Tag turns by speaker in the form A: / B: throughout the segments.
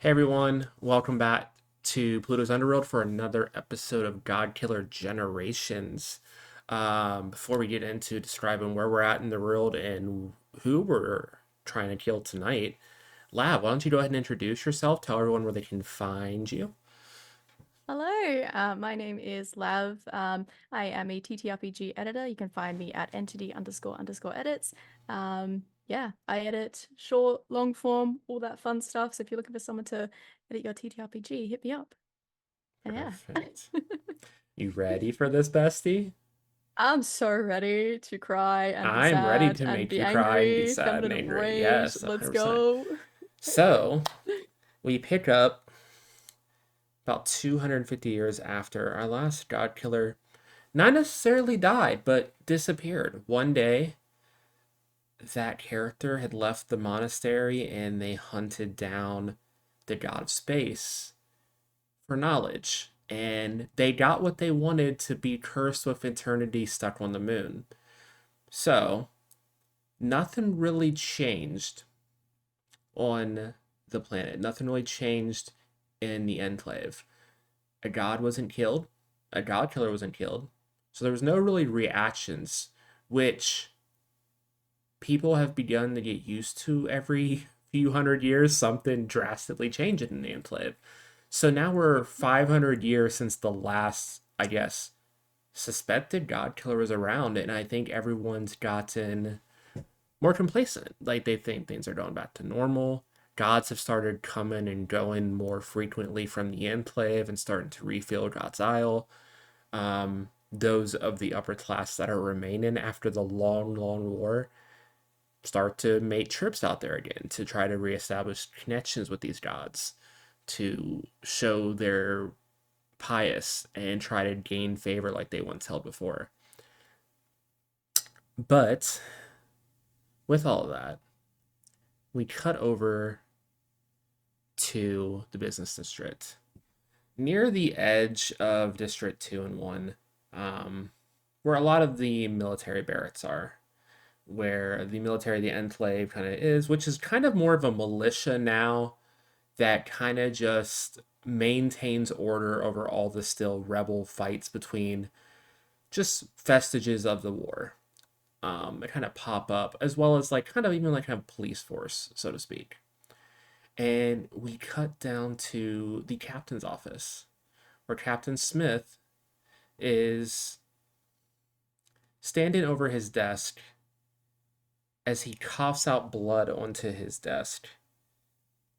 A: Hey everyone, welcome back to Pluto's Underworld for another episode of GodKiller Generations. Before we get into describing where we're at in the world and who we're trying to kill tonight, Lab, why don't you go ahead and introduce yourself? Tell everyone where they can find you.
B: Hello, my name is Lav. I am a TTRPG editor. You can find me at entity__edits. Yeah, I edit short, long form, all that fun stuff. So if you're looking for someone to edit your TTRPG, hit me up. And yeah,
A: Perfect. You ready for this, bestie?
B: I'm so ready to cry and be
A: I'm ready
B: sad
A: to
B: and
A: make
B: be
A: you cry and be
B: angry,
A: sad and
B: feminine of
A: angry.
B: rage.
A: Yes,
B: Let's
A: 100%.
B: go.
A: So, we pick up about 250 years after our last god killer not necessarily died, but disappeared. One day, that character had left the monastery and they hunted down the god of space for knowledge. And they got what they wanted to be cursed with eternity stuck on the moon. So, nothing really changed on the planet. Nothing really changed in the enclave. A god wasn't killed, a god killer wasn't killed. So there was no really reactions, which people have begun to get used to every few hundred years, something drastically changing in the enclave. So now we're 500 years since the last, I guess, suspected god killer was around, and I think everyone's gotten more complacent. Like they think things are going back to normal. Gods have started coming and going more frequently from the enclave and starting to refill God's Isle. Those of the upper class that are remaining after the long, long war start to make trips out there again to try to reestablish connections with these gods, to show they're pious and try to gain favor like they once held before. But with all of that, we cut over to the business district. Near the edge of District 2 and 1, where a lot of the military barracks are, where the military, the enclave kind of is, which is kind of more of a militia now that kind of just maintains order over all the still rebel fights between just vestiges of the war. That kind of pop up, as well as like kind of even like kind of police force, so to speak. And we cut down to the captain's office, where Captain Smith is standing over his desk as he coughs out blood onto his desk,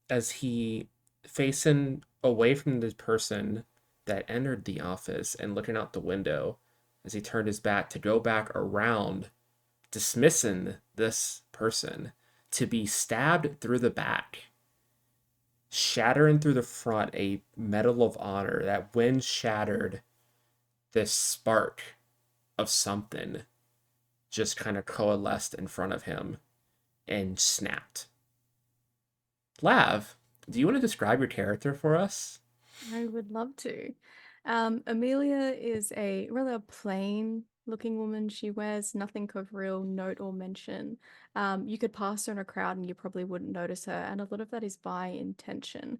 A: as he facing away from the person that entered the office and looking out the window as he turned his back to go back around, dismissing this person to be stabbed through the back, shattering through the front a medal of honor that, when shattered, this spark of something just kind of coalesced in front of him and snapped. Lav, do you want to describe your character for us?
B: I would love to. Amelia is a rather plain looking woman. She wears nothing of real note or mention. You could pass her in a crowd and you probably wouldn't notice her, and a lot of that is by intention.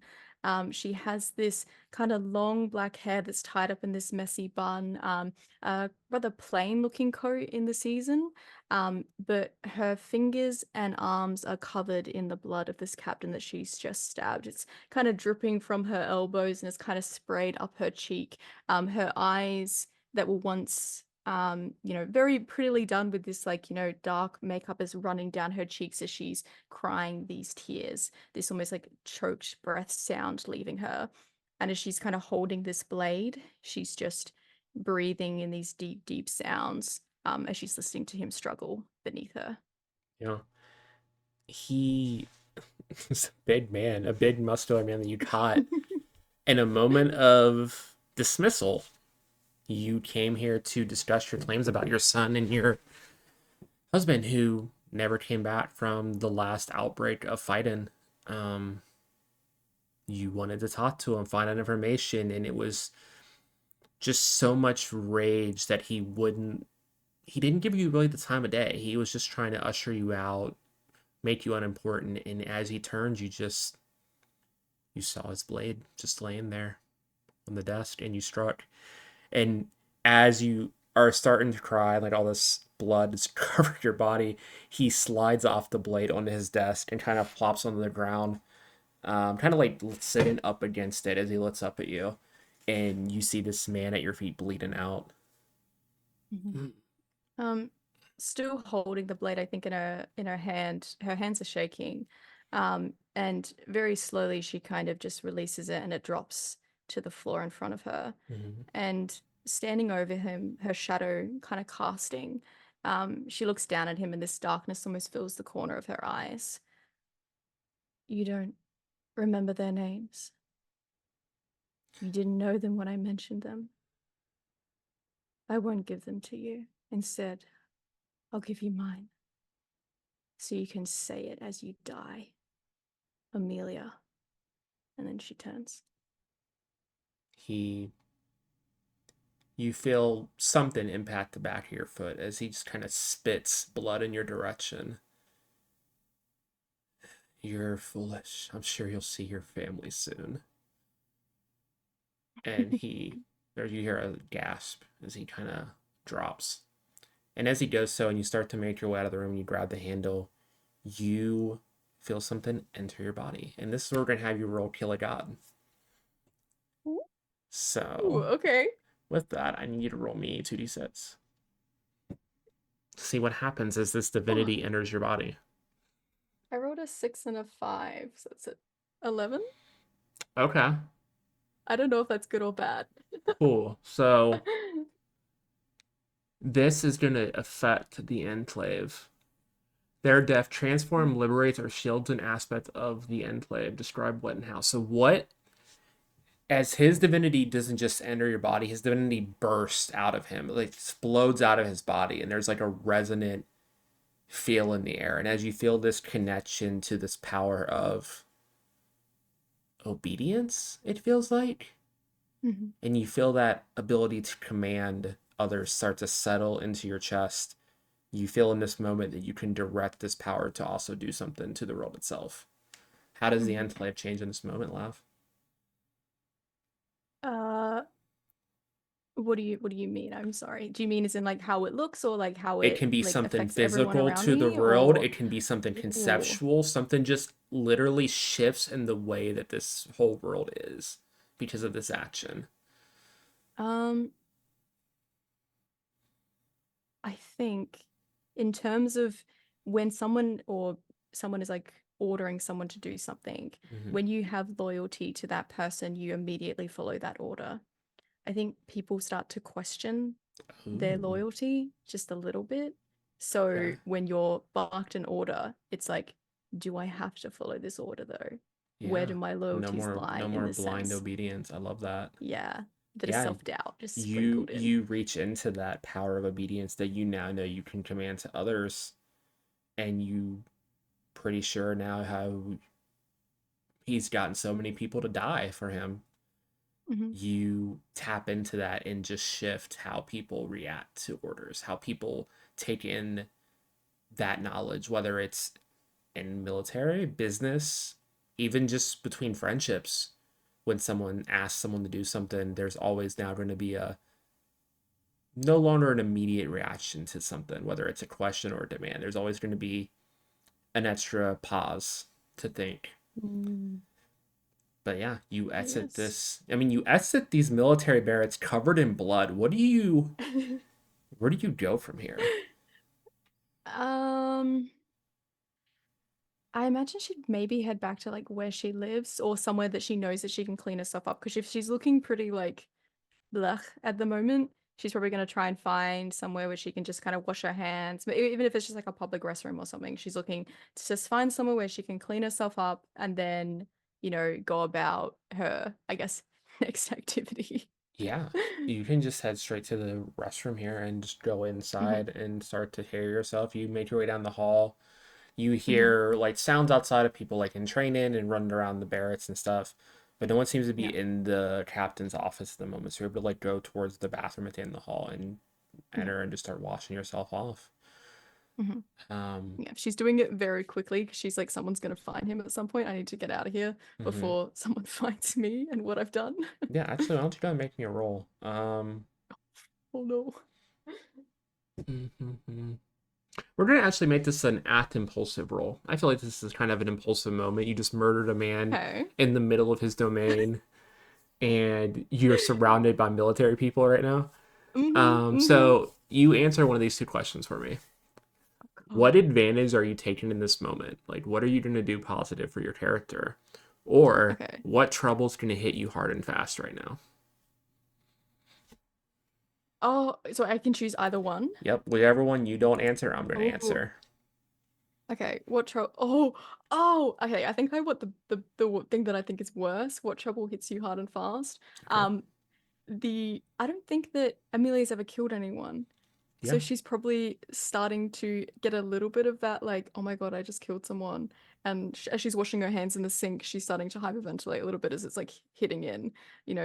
B: She has this kind of long black hair that's tied up in this messy bun, a rather plain looking coat in the season, but her fingers and arms are covered in the blood of this captain that she's just stabbed. It's kind of dripping from her elbows and is kind of sprayed up her cheek. Her eyes that were once very prettily done with this dark makeup is running down her cheeks as she's crying these tears, this almost like choked breath sound leaving her. And as she's kind of holding this blade, she's just breathing in these deep, deep sounds as she's listening to him struggle beneath her.
A: You know, he is a big man, a big muscular man that you caught in a moment of dismissal. You came here to discuss your claims about your son and your husband, who never came back from the last outbreak of fighting. Um, you wanted to talk to him, find out information, and it was just so much rage that he didn't give you really the time of day. He was just trying to usher you out, make you unimportant, and as he turned, you just You saw his blade just laying there on the desk, and you struck. And as you are starting to cry, like all this blood has covered your body, he slides off the blade onto his desk and kind of flops onto the ground, kind of like sitting up against it as he looks up at you. And you see this man at your feet bleeding out.
B: Mhm. Um, Still holding the blade, I think in her hand. Her hands are shaking. And very slowly she kind of just releases it and it drops to the floor in front of her.
A: Mm-hmm.
B: And standing over him, her shadow kind of casting, she looks down at him and this darkness almost fills the corner of her eyes. You don't remember their names. You didn't know them when I mentioned them. I won't give them to you. Instead, I'll give you mine, so you can say it as you die. Amelia. And then she turns.
A: He You feel something impact the back of your foot as he just kind of spits blood in your direction. You're foolish. I'm sure you'll see your family soon. And or you hear a gasp as he kind of drops. And as he does so, and you start to make your way out of the room, you grab the handle, you feel something enter your body. And this is where we're going to have you roll Kill a God.
B: Ooh,
A: So,
B: okay.
A: with that, I need you to roll me 2d6. See what happens as this
B: Oh,
A: divinity enters your body.
B: I rolled a 6 and a 5, so that's it. 11?
A: Okay,
B: I don't know if that's good or bad.
A: cool. So, this is going to affect the Enclave. Their death transform, liberates, or shields an aspect of the Enclave. Describe what and how. So, what, as his divinity doesn't just enter your body, his divinity bursts out of him, it like explodes out of his body, and there's like a resonant feel in the air. And as you feel this connection to this power of obedience, it feels like,
B: Mhm.
A: and you feel that ability to command others start to settle into your chest. You feel in this moment that you can direct this power to also do something to the world itself. How does the
B: Mhm.
A: enclave change in this moment, Lav?
B: Uh, what do you mean? I'm sorry. Do you mean as in like how it looks or like how
A: It
B: it
A: can be
B: like
A: something
B: affects everyone
A: physical
B: around
A: to the
B: me
A: world.
B: or
A: It can be something
B: ooh.
A: conceptual. Something just literally shifts in the way that this whole world is because of this action.
B: Um, I think in terms of when someone is like ordering someone to do something,
A: Mm-hmm.
B: when you have loyalty to that person, you immediately follow that order. I think people start to question their
A: Ooh,
B: loyalty just a little bit.
A: okay.
B: So when you're barked an order, it's like, do I have to follow this order though? Where
A: Yeah.
B: do my
A: No
B: loyalties
A: more
B: lie
A: no
B: in
A: more
B: this
A: blind
B: sense?
A: obedience. I love that.
B: Yeah, bit of
A: Yeah,
B: self-doubt just
A: you
B: sprinkled in.
A: you reach into that power of obedience that you now know you can command to others, and you pretty sure now how he's gotten so many people to die for him.
B: Hmm.
A: You tap into that and just shift how people react to orders, how people take in that knowledge, whether it's in military, business, even just between friendships. When someone asks someone to do something, there's always now going to be a no longer an immediate reaction to something, whether it's a question or a demand. There's always going to be an extra pause to think.
B: Mm,
A: But yeah, you exit
B: yes.
A: this. I mean, you exit these military barracks covered in blood. Where do you go from here?
B: Um, I imagine she'd maybe head back to like where she lives or somewhere that she knows that she can clean herself up. Because if she's looking pretty like blech at the moment, she's probably going to try and find somewhere where she can just kind of wash her hands. But even if it's just like a public restroom or something, she's looking to just find somewhere where she can clean herself up and then, go about her, I guess, next activity.
A: Yeah, you can just head straight to the restroom here and just go
B: Hmm.
A: inside and start to hear yourself. You make your way down the hall. You
B: Hmm.
A: hear like sounds outside of people like in training and running around the barracks and stuff, but no one seems to
B: Yeah.
A: be in the captain's office at the moment. So you're able to like go towards the bathroom at the end of the hall and
B: Yeah.
A: enter and just start washing yourself off.
B: Mhm.
A: Um,
B: Yeah, she's doing it very quickly because she's like, someone's gonna find him at some point. I need to get out of here
A: mhm.
B: before someone finds me and what I've done.
A: Yeah, actually, why don't you go and make me a roll?
B: Oh no.
A: Mhm. We're gonna actually make this an act impulsive roll. I feel like this is kind of an impulsive moment. You just murdered a man
B: Okay.
A: in the middle of his domain, and you're surrounded by military people right now.
B: Mm-hmm.
A: So you answer one of these two questions for me. What
B: God.
A: advantage are you taking in this moment? Like, what are you going to do positive for your character? Or
B: Okay.
A: what trouble's going to hit you hard and fast right now?
B: Oh, so I can choose either one.
A: Yep, whichever one you don't answer, I'm going to
B: Oh,
A: answer.
B: okay. What trouble? Oh. Okay. I think I want the thing that I think is worse. What trouble hits you hard and fast?
A: Okay.
B: Um, I don't think that Amelia's ever killed anyone.
A: Yeah.
B: So she's probably starting to get a little bit of that, like, oh my God, I just killed someone. And sh as she's washing her hands in the sink, she's starting to hyperventilate a little bit as it's like hitting in.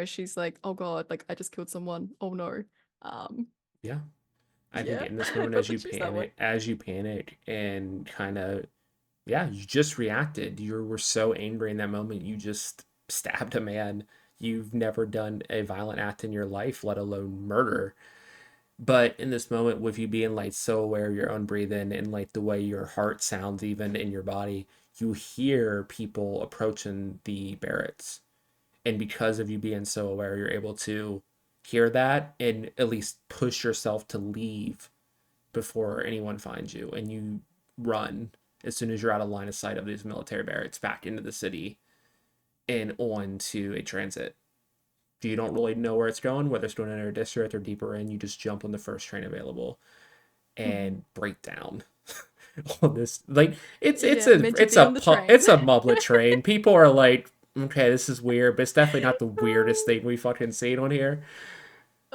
B: She's like, oh God, like I just killed someone. Oh no. Um,
A: Yeah. I think
B: yeah,
A: in this
B: I'd
A: moment,
B: rather choose that one.
A: as you panic and kind of, yeah, you just reacted. You were so angry in that moment. You just stabbed a man. You've never done a violent act in your life, let alone murder. But in this moment, with you being like so aware of your own breathing and like the way your heart sounds even in your body, you hear people approaching the barracks. And because of you being so aware, you're able to hear that and at least push yourself to leave before anyone finds you. And you run as soon as you're out of line of sight of these military barracks back into the city and on to a transit. You don't really know where it's going, whether it's going in a district or deeper in. You just jump on the first train available
B: Mhm.
A: and break down on this. Like
B: Yeah, meant to be on the train.
A: it's a mublet train. People are like, okay, this is weird, but it's definitely not the weirdest thing we fucking seen on here.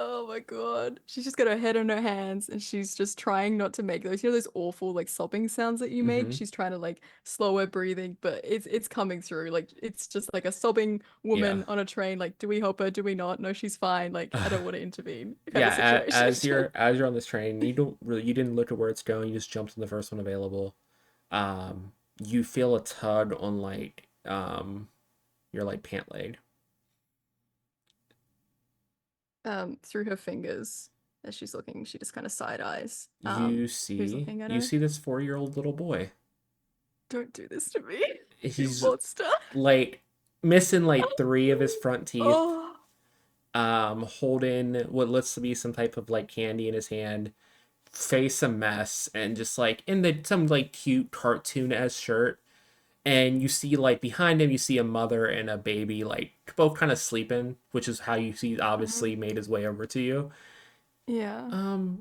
B: Oh my God. She's just got her head on her hands and she's just trying not to make those, those awful like sobbing sounds that you make.
A: Mm-hmm.
B: She's trying to like slow her breathing, but it's coming through. Like it's just like a sobbing
A: Yeah.
B: woman on a train. Like, do we help her? Do we not? No, she's fine. Like, I don't want to intervene kind of
A: Yeah,
B: situation.
A: as you're on this train, you didn't look at where it's going. You just jumped on the first one available. You feel a tug on like your like pant leg.
B: Through her fingers as she's looking, she just kind of side eyes. Who's looking at
A: You
B: her?
A: see this 4-year-old little boy.
B: Don't do this to me, you
A: He's
B: monster.
A: like missing like three of his front teeth,
B: Oh.
A: holding what looks to be some type of like candy in his hand, face a mess, and just like in the some like cute cartoon as shirt. And you see like behind him, you see a mother and a baby like both kind of sleeping, which is how you see
B: Mhm.
A: obviously made his way over to you.
B: Yeah.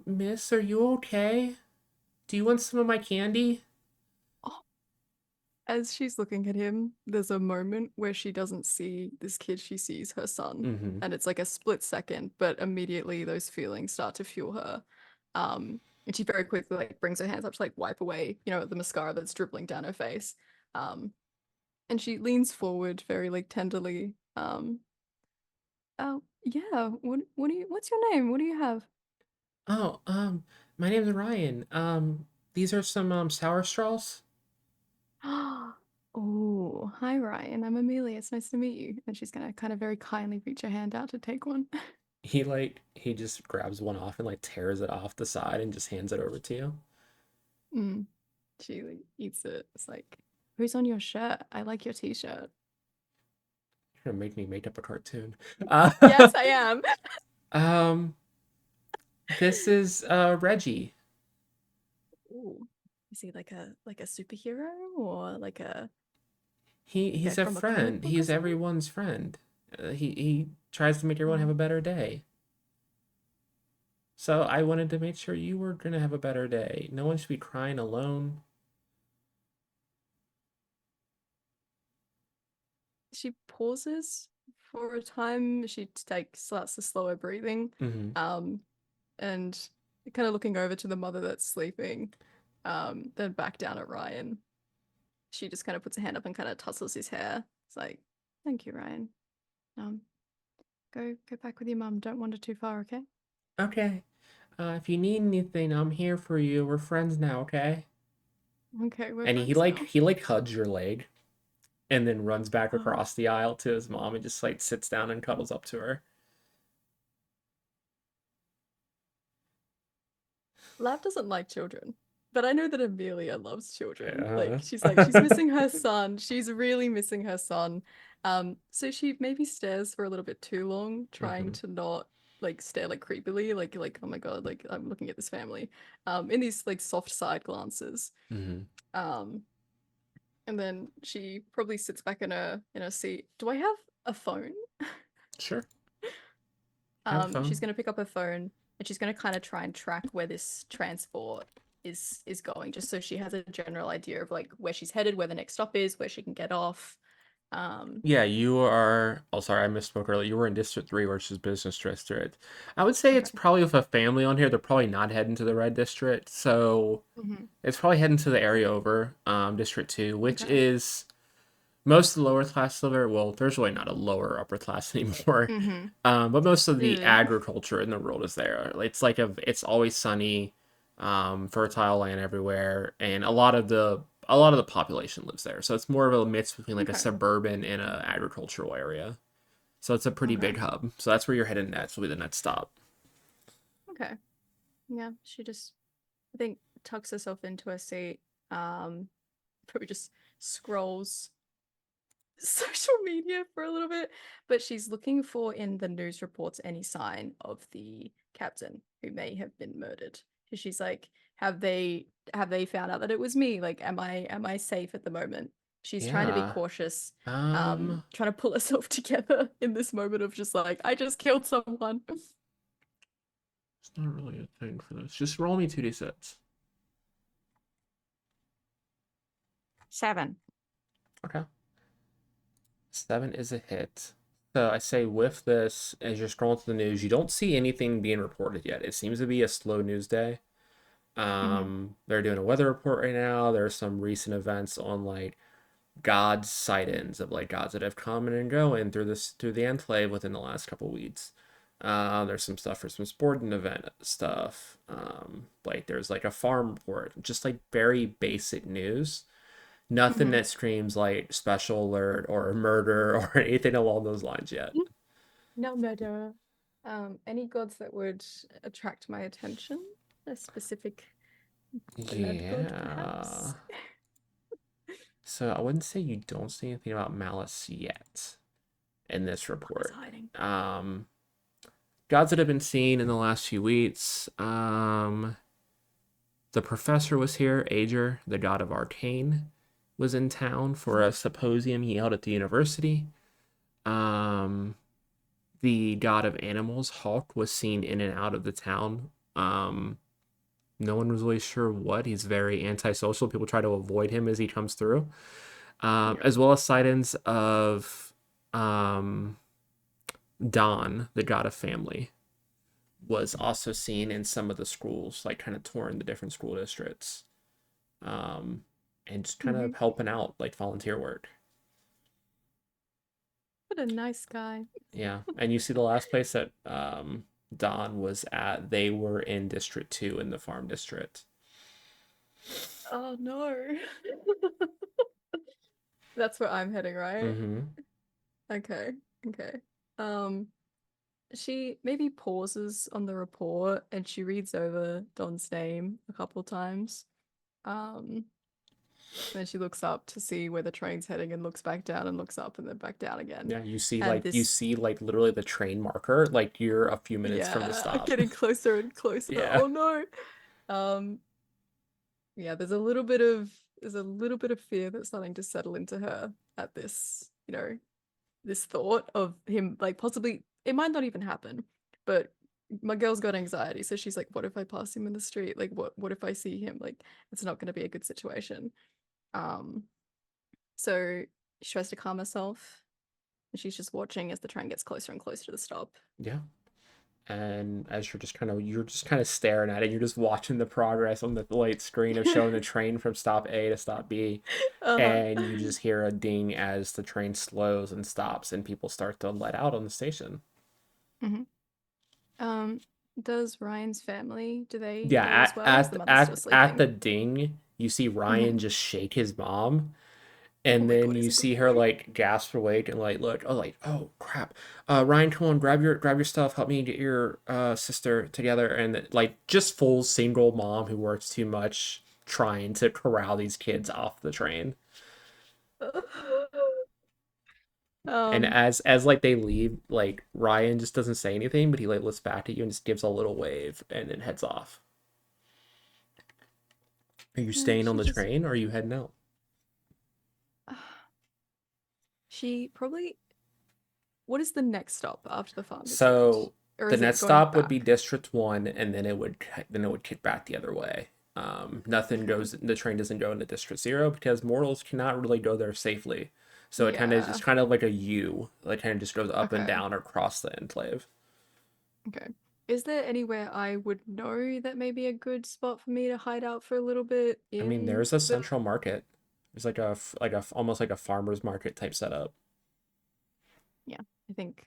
A: Miss, are you okay? Do you want some of my candy?
B: Oh. As she's looking at him, there's a moment where she doesn't see this kid, she sees her son.
A: Mm-hmm.
B: And it's like a split second, but immediately those feelings start to fuel her. And she very quickly like brings her hands up to like wipe away, the mascara that's dribbling down her face. Um, and she leans forward very like tenderly. Oh yeah, what's your name? What do you have?
A: Oh, my name's Ryan. These are some sour straws.
B: Oh, hi Ryan. I'm Amelia. It's nice to meet you. And she's gonna kind of very kindly reach her hand out to take one.
A: He just grabs one off and like tears it off the side and just hands it over to you.
B: Mm. She like eats it. It's like, who's on your shirt? I like your t-shirt.
A: You're gonna make me make up a cartoon.
B: Yes, I am.
A: Um, this is Reggie.
B: Ooh. Is he like a superhero or
A: He's a
B: from a comic
A: friend.
B: book or
A: He's
B: something?
A: everyone's friend. He tries to make everyone have a
B: Oh.
A: better day. So I wanted to make sure you were gonna have a better day. No one should be crying alone.
B: She pauses for a time. She like starts to slow her breathing.
A: Mm-hmm.
B: Um, and kind of looking over to the mother that's sleeping. Then back down at Ryan. She just kind of puts a hand up and kind of tussles his hair. It's like, thank you, Ryan. Um, go back with your mum. Don't wander too far, okay?
A: Okay. If you need anything, I'm here for you. We're friends now, okay?
B: Okay, we're
A: And
B: friends now.
A: he like hugs your leg and then runs back
B: Uh,
A: across the aisle to his mom and just like sits down and cuddles up to her.
B: Lav doesn't like children, but I know that Amelia loves children.
A: Yeah.
B: She's missing her son. She's really missing her son. So she maybe stares for a little bit too long, trying
A: hmm
B: to not like stare like creepily, like oh my God, like I'm looking at this family. In these like soft side glances.
A: hmm
B: Um, and then she probably sits back in her seat. Do I have a phone?
A: Sure. Have a
B: She's
A: phone.
B: gonna pick up her phone and she's gonna kind of try and track where this transport is going, just so she has a general idea of like where she's headed, where the next stop is, where she can get off. Um,
A: Yeah, you are. Oh, sorry, I misspoke earlier. You were in District 3, which is Business District. I would say it's
B: okay.
A: probably with a family on here, they're probably not heading to the Red District. So
B: hmm
A: it's probably heading to the area over, District 2, which
B: Okay.
A: is most of the lower class live there. Well, there's really not a lower upper class anymore.
B: hmm
A: But most of the
B: Really?
A: agriculture in the world is there. It's always sunny, fertile land everywhere, and a lot of the population lives there. So it's more of a mix between like a
B: Okay.
A: suburban and a agricultural area. So it's a pretty
B: Okay.
A: big hub. So that's where you're headed next. Will be the next stop.
B: Okay. Yeah, she just I think tucks herself into her seat. Probably just scrolls social media for a little bit, but she's looking for in the news reports any sign of the captain who may have been murdered. She's like, have they found out that it was me? Like, am I safe at the moment? She's trying to be
A: Yeah.
B: cautious,
A: Um,
B: trying to pull herself together in this moment of just like, I just killed someone.
A: it's not really a thing for this. Just roll me 2d6.
B: 7.
A: Okay. 7 is a hit. So I say with this, as you're scrolling through the news, you don't see anything being reported yet. It seems to be a slow news day.
B: Mm-hmm.
A: They're doing a weather report right now. There's some recent events on like gods sightings of like gods that have come in and going through the enclave within the last couple weeks. There's some stuff for some sporting event stuff. Like there's like a farm report, just like very basic news. Nothing
B: Mm-hmm.
A: that screams like special alert or murder or anything along those lines yet.
B: No murder. Any gods that would attract my attention? A specific blood god,
A: Yeah.
B: perhaps?
A: So I wouldn't say you don't see anything about malice yet in this
B: What is
A: report.
B: hiding?
A: Um, Gods that have been seen in the last few weeks. The professor was here. Ager, the god of arcane, was in town for a symposium he held at the university. Um, the god of animals, Hawk, was seen in and out of the town. No one was really sure what. He's very antisocial. People try to avoid him as he comes through.
B: Yeah.
A: As well as sightings of um, Don, the god of family, was also seen in some of the schools, like kind of touring the different school districts, um, and just kind
B: hmm
A: of helping out, like volunteer work.
B: What a nice guy.
A: Yeah, and you see the last place that Don was at, they were in District 2 in the farm district.
B: Oh no. That's where I'm heading, right?
A: Mm-hmm.
B: Okay. Okay. Um, she maybe pauses on the report and she reads over Don's name a couple times. Um, then she looks up to see where the train's heading and looks back down and looks up and then back down again.
A: Yeah,
B: And
A: you
B: this,
A: see like literally the train marker, like you're a few minutes from the
B: yeah,
A: stop.
B: getting closer and closer.
A: Yeah.
B: Oh no. Um, yeah, there's a little bit of fear that's starting to settle into her at this, this thought of him like possibly it might not even happen, but my girl's got anxiety, so she's like, what if I pass him in the street? Like what if I see him? Like it's not gonna be a good situation. Um, so she tries to calm herself and she's just watching as the train gets closer and closer to the stop.
A: Yeah. And as you're just kind of staring at it, you're just watching the progress on the light screen of showing the train from stop A to stop B,
B: uh-huh.
A: and you just hear a ding as the train slows and stops and people start to let out on the station.
B: hmm Um, Does Ryan's family, do they
A: Yeah,
B: go as well, or is the mother still
A: at
B: sleeping?
A: the ding, you see Ryan
B: Hmm.
A: just shake his mom,
B: Oh
A: and
B: my
A: then
B: God, he's
A: you
B: a good
A: see her
B: boy.
A: like gasp for wait and look, oh oh crap, Ryan, come on, grab your stuff, help me get your sister together, and like just full single mom who works too much trying to corral these kids off the train. And
B: Um,
A: as like they leave, like Ryan just doesn't say anything, but he like looks back at you and just gives a little wave and then heads off. Are you
B: yeah,
A: staying on
B: she
A: the
B: just,
A: train or are you heading out?
B: she probably, what is the next stop after the farm district?
A: So
B: Or
A: the
B: is it
A: next
B: going
A: stop would be
B: back?
A: District One, and then it would kick back the other way. Nothing
B: Okay.
A: goes. The train doesn't go into District Zero because mortals cannot really go there safely. So it's
B: Yeah.
A: kind of like a U. Like kind of just goes up and
B: Okay.
A: down across the enclave.
B: Okay. Is there anywhere I would know that may be a good spot for me to hide out for a little bit
A: I mean,
B: in
A: there's a
B: the
A: central market. There's almost like a farmer's market type setup.
B: Yeah, I think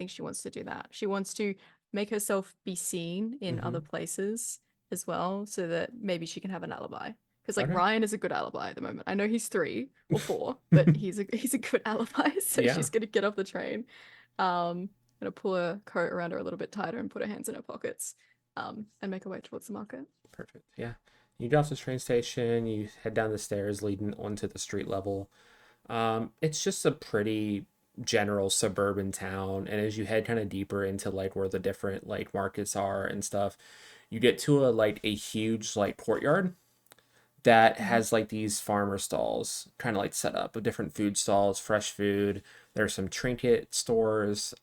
B: she wants to do that. She wants to make herself be seen in
A: Mm-hmm.
B: other places as well, so that maybe she can have an alibi. Because like
A: Okay.
B: Ryan is a good alibi at the moment. I know he's 3 or 4, but he's a good alibi. So
A: Yeah.
B: she's gonna get off the train, gonna pull her coat around her a little bit tighter and put her hands in her pockets, and make her way towards the market.
A: Perfect. Yeah. You get off the train station. You head down the stairs leading onto the street level. It's just a pretty general suburban town, and as you head kind of deeper into like where the different like markets are and stuff, you get to a huge like courtyard that
B: Hmm.
A: has like these farmer stalls kind of like set up with different food stalls, fresh food. There's some trinket stores,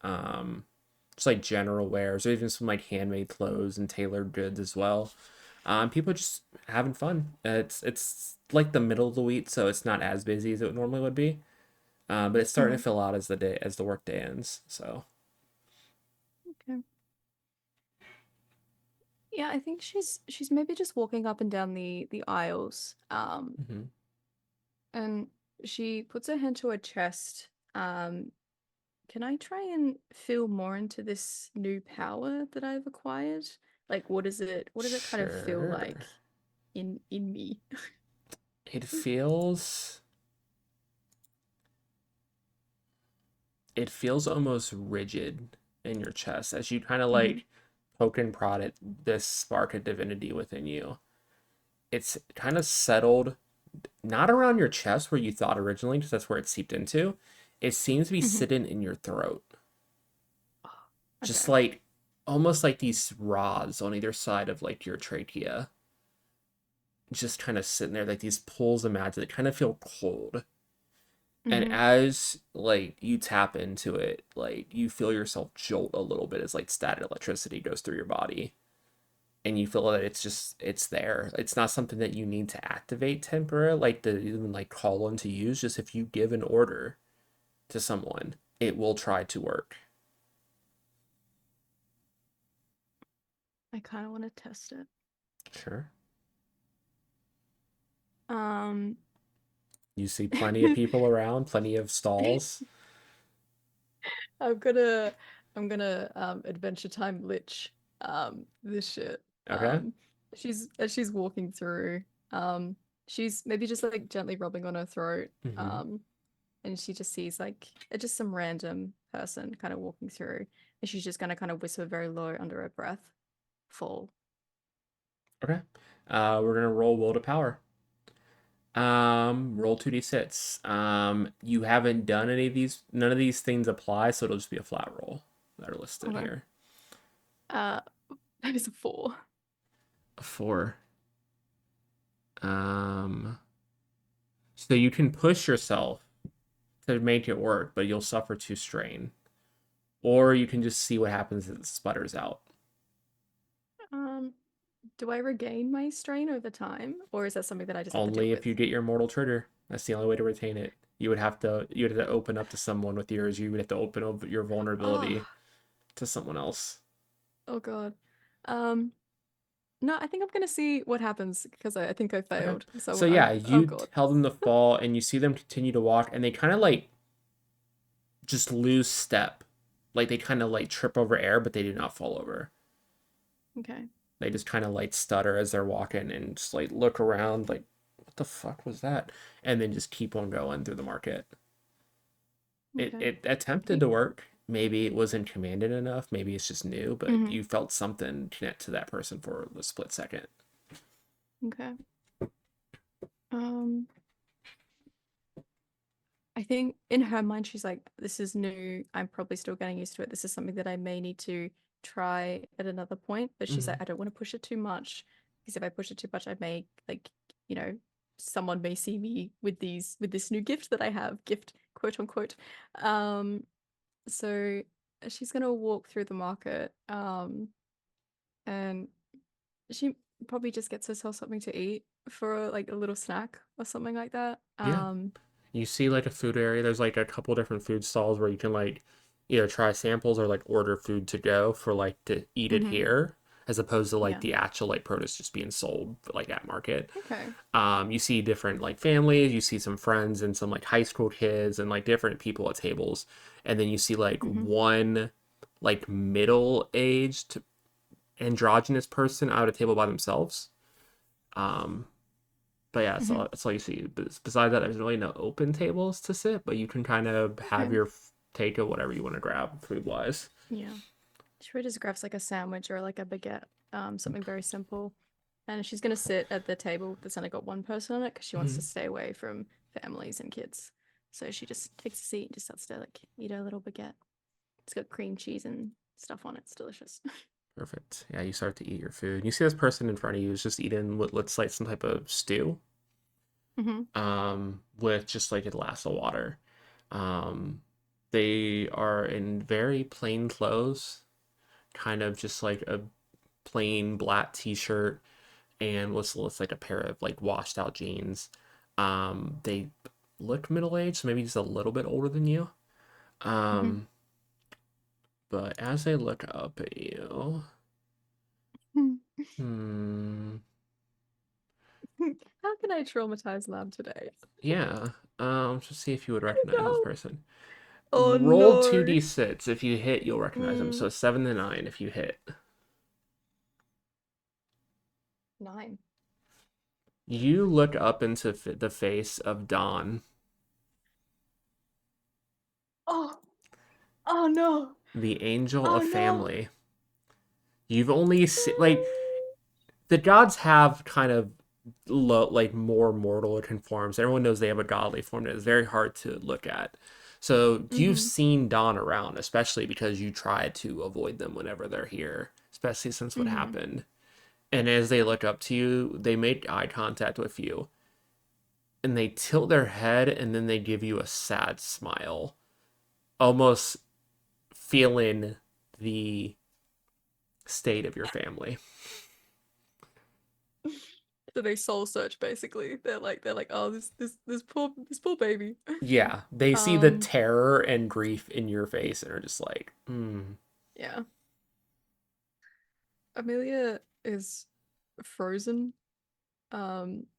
A: just like general wares, or even some like handmade clothes and tailored goods as well. People just having fun. It's like the middle of the week, so it's not as busy as it normally would be, but it's starting
B: Hmm.
A: to fill out as the work day ends. So
B: Okay. Yeah, I think she's maybe just walking up and down the aisles.
A: mhm.
B: And she puts her hand to her chest. Can I try and feel more into this new power that I've acquired? Like, what does it kind of feel
A: Sure.
B: like in me?
A: It feels it feels almost rigid in your chest as you kind of
B: Hmm.
A: like poke and prod at this spark of divinity within you. It's kind of settled not around your chest where you thought originally, because that's where it seeped into. It seems to be
B: Hmm.
A: sitting in your throat, just
B: Okay.
A: like almost like these rods on either side of like your trachea, just kind of sitting there like these pulls of magic that kind of feel cold. And
B: Hmm.
A: as like you tap into it, like you feel yourself jolt a little bit as like static electricity goes through your body, and you feel that it's there. It's not something that you need to activate temporarily, like to even like call on to use. Just if you give an order to someone, it will try to work.
B: I kind of want to test it.
A: Sure.
B: Um,
A: You see plenty of people around, plenty of stalls.
B: I'm gonna Adventure Time Lich this shit.
A: Okay.
B: She's as she's walking through, um, she's maybe just like gently rubbing on her throat.
A: Mm-hmm.
B: And she just sees like just some random person kind of walking through, and she's just gonna kind of whisper very low under her breath, "Fall."
A: Okay. We're gonna roll will to power. Roll 2d6. You haven't done any of these. None of these things apply, so it'll just be a flat roll that are listed
B: Okay.
A: here.
B: Uh, that is a 4.
A: A 4. Um, so you can push yourself to make it work, but you'll suffer 2 strain. Or you can just see what happens if it sputters out.
B: Um, do I regain my strain over time, or is that something that I just have to deal
A: Only if
B: with?
A: you get your mortal trigger. That's the only way to retain it. You would have to open up to someone with yours. You would have to open up your
B: Oh,
A: vulnerability to someone else.
B: oh God. Um, no, I think I'm gonna see what happens because I think I
A: Okay.
B: failed.
A: So
B: So
A: yeah,
B: oh
A: you
B: God.
A: tell them to fall and you see them continue to walk and they kind of like just lose step. Like they kind of like trip over air, but they do not fall over.
B: Okay.
A: They just kind of like stutter as they're walking and just like look around like, what the fuck was that? And then just keep on going through the market. It
B: Okay.
A: it attempted
B: Y-
A: to work. Maybe it wasn't commanded enough. Maybe it's just new, but
B: mhm.
A: you felt something connect to that person for the split second.
B: Okay. Um, I think in her mind, she's like, this is new. I'm probably still getting used to it. This is something that I may need to try at another point. But she's
A: Mm-hmm.
B: like, I don't want to push it too much because if I push it too much, I may like, you know, someone may see me with this new gift that I have, gift quote unquote. Um, so she's gonna walk through the market, and she probably just gets herself something to eat for like a little snack or something like that.
A: Yeah. You see like a food area. There's like a couple different food stalls where you can like either try samples or like order food to go for like to eat it
B: Mhm.
A: here, as opposed to like
B: Yeah.
A: the actual like produce just being sold like at market.
B: Okay.
A: You see different like families, you see some friends and some like high school kids and like different people at tables, and then you see like
B: Mhm.
A: one like middle aged androgynous person out at a table by themselves. Um, but yeah,
B: Mhm.
A: that's all you see. But besides that, there's really no open tables to sit, but you can kind of have
B: Okay.
A: your take of whatever you want to grab food wise.
B: Yeah. She probably just grabs like a sandwich or like a baguette, something very simple. And she's gonna sit at the table that's only got one person on it because she wants to
A: Mhm.
B: stay away from families and kids. So she just takes a seat and just starts to like eat her little baguette. It's got cream cheese and stuff on it. It's delicious.
A: Perfect. Yeah, you start to eat your food. You see this person in front of you is just eating what looks like some type of stew,
B: Hmm.
A: with just like a glass of water. Um, they are in very plain clothes, kind of just like a plain black t-shirt and what's looks like a pair of like washed out jeans. They look middle aged, so maybe just a little bit older than you.
B: Hmm.
A: Um, but as they look up at you, hmm,
B: How can I traumatize Lab today?
A: yeah. Just see if you would
B: I don't
A: recognize this
B: know.
A: person.
B: Oh
A: Roll
B: no.
A: 2d6. If you hit, you'll recognize them.
B: Mm,
A: So 7 to 9 if you hit.
B: 9.
A: You look up into the face of Dawn,
B: Oh, oh no.
A: the angel
B: Oh
A: of
B: no.
A: family. You've only seen, like, the gods have kind of like more mortal conforms. Everyone knows they have a godly form that is very hard to look at. So you've
B: Mm-hmm.
A: seen Dawn around, especially because you try to avoid them whenever they're here, especially since what
B: Mm-hmm.
A: happened. And as they look up to you, they make eye contact with you and they tilt their head and then they give you a sad smile, almost feeling the state of your family.
B: So they soul search basically. They're like, oh, this poor baby.
A: Yeah, they see the
B: Um,
A: terror and grief in your face and are just like, hmm.
B: yeah. Amelia is frozen.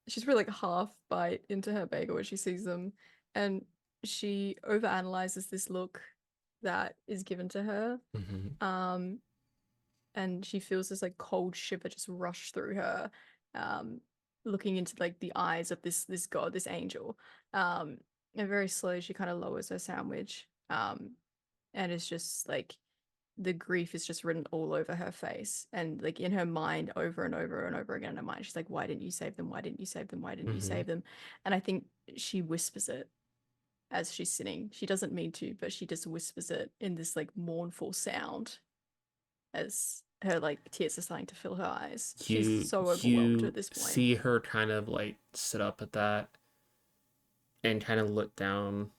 B: She's really like half bite into her bagel as she sees them, and she overanalyzes this look that is given to her.
A: Mm-hmm.
B: Um, and she feels this like cold shiver just rush through her, um, looking into like the eyes of this god, this angel. Um, and very slowly she kind of lowers her sandwich, and it's just like the grief is just written all over her face and like in her mind over and over and over again in her mind. She's like, why didn't you save them? Why didn't you save them? Why didn't you
A: Mm-hmm.
B: save them? And I think she whispers it as she's sitting. She doesn't mean to, but she just whispers it in this like mournful sound as her like tears are starting to fill her eyes. She's
A: you
B: so overwhelmed
A: you
B: at this point.
A: see her kind of like sit up at that and kind of look down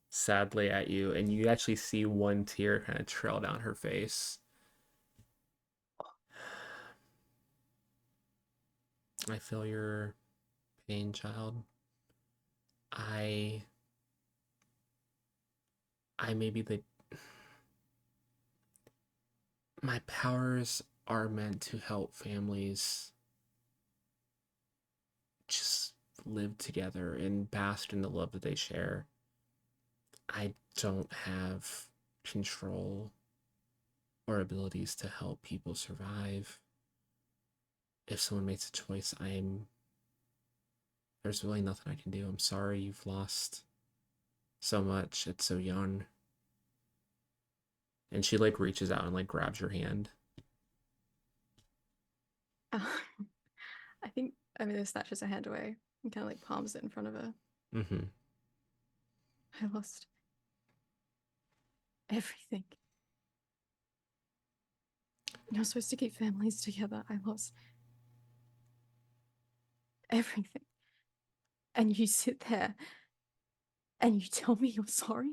A: sadly at you, and you actually see one tear kind of trail down her face. I feel your pain, child. I I maybe the my powers are meant to help families just live together and bask in the love that they share. I don't have control or abilities to help people survive. if someone makes a choice, there's really nothing I can do. I'm sorry you've lost so much at so young. And she like reaches out and like grabs your hand.
B: Uh, I think Amelia snatches her hand away and kind of like palms it in front of her.
A: Mm-hmm.
B: I lost everything. You're supposed to keep families together. I lost everything. And you sit there and you tell me you're sorry?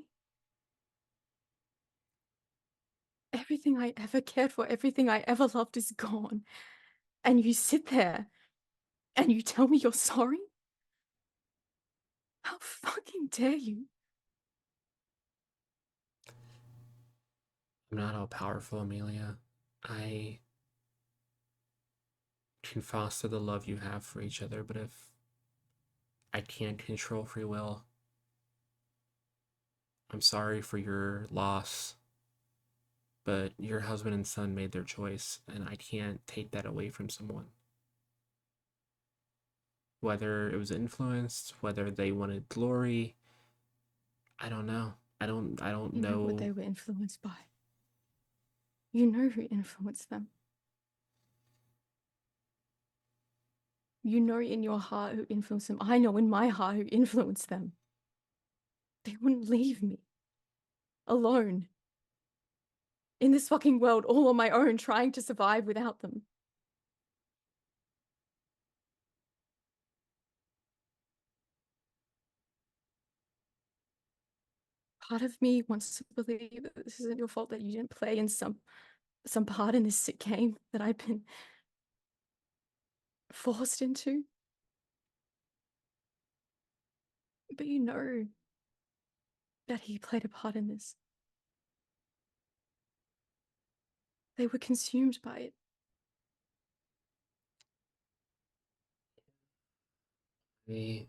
B: Everything I ever cared for, everything I ever loved is gone. And you sit there and you tell me you're sorry? How fucking dare you?
A: I'm not all powerful, Amelia. I can foster the love you have for each other, but if I can't control free will, I'm sorry for your loss. But your husband and son made their choice, and I can't take that away from someone. Whether it was influenced, whether they wanted glory, I don't know. I don't
B: You know what
A: know.
B: they were influenced by. You know who influenced them. You know in your heart who influenced them. I know in my heart who influenced them. They wouldn't leave me alone in this fucking world all on my own trying to survive without them. Part of me wants to believe that this isn't your fault, that you didn't play in some part in this sick game that I've been forced into. But you know that he played a part in this. They were consumed by it.
A: I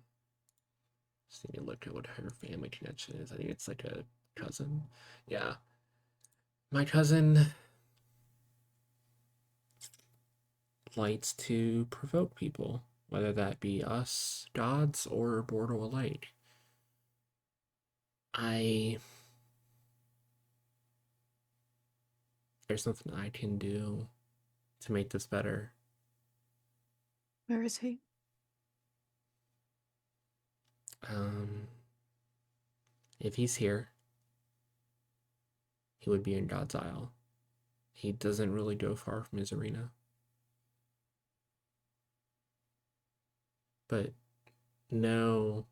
A: just need to look at what her family connection is. I think it's like a cousin. Yeah. My cousin likes to provoke people, whether that be us, gods, or mortal alike. I There's nothing I can do to make this better.
B: Where is he?
A: Um, if he's here, he would be in God's Isle. He doesn't really go far from his arena. But know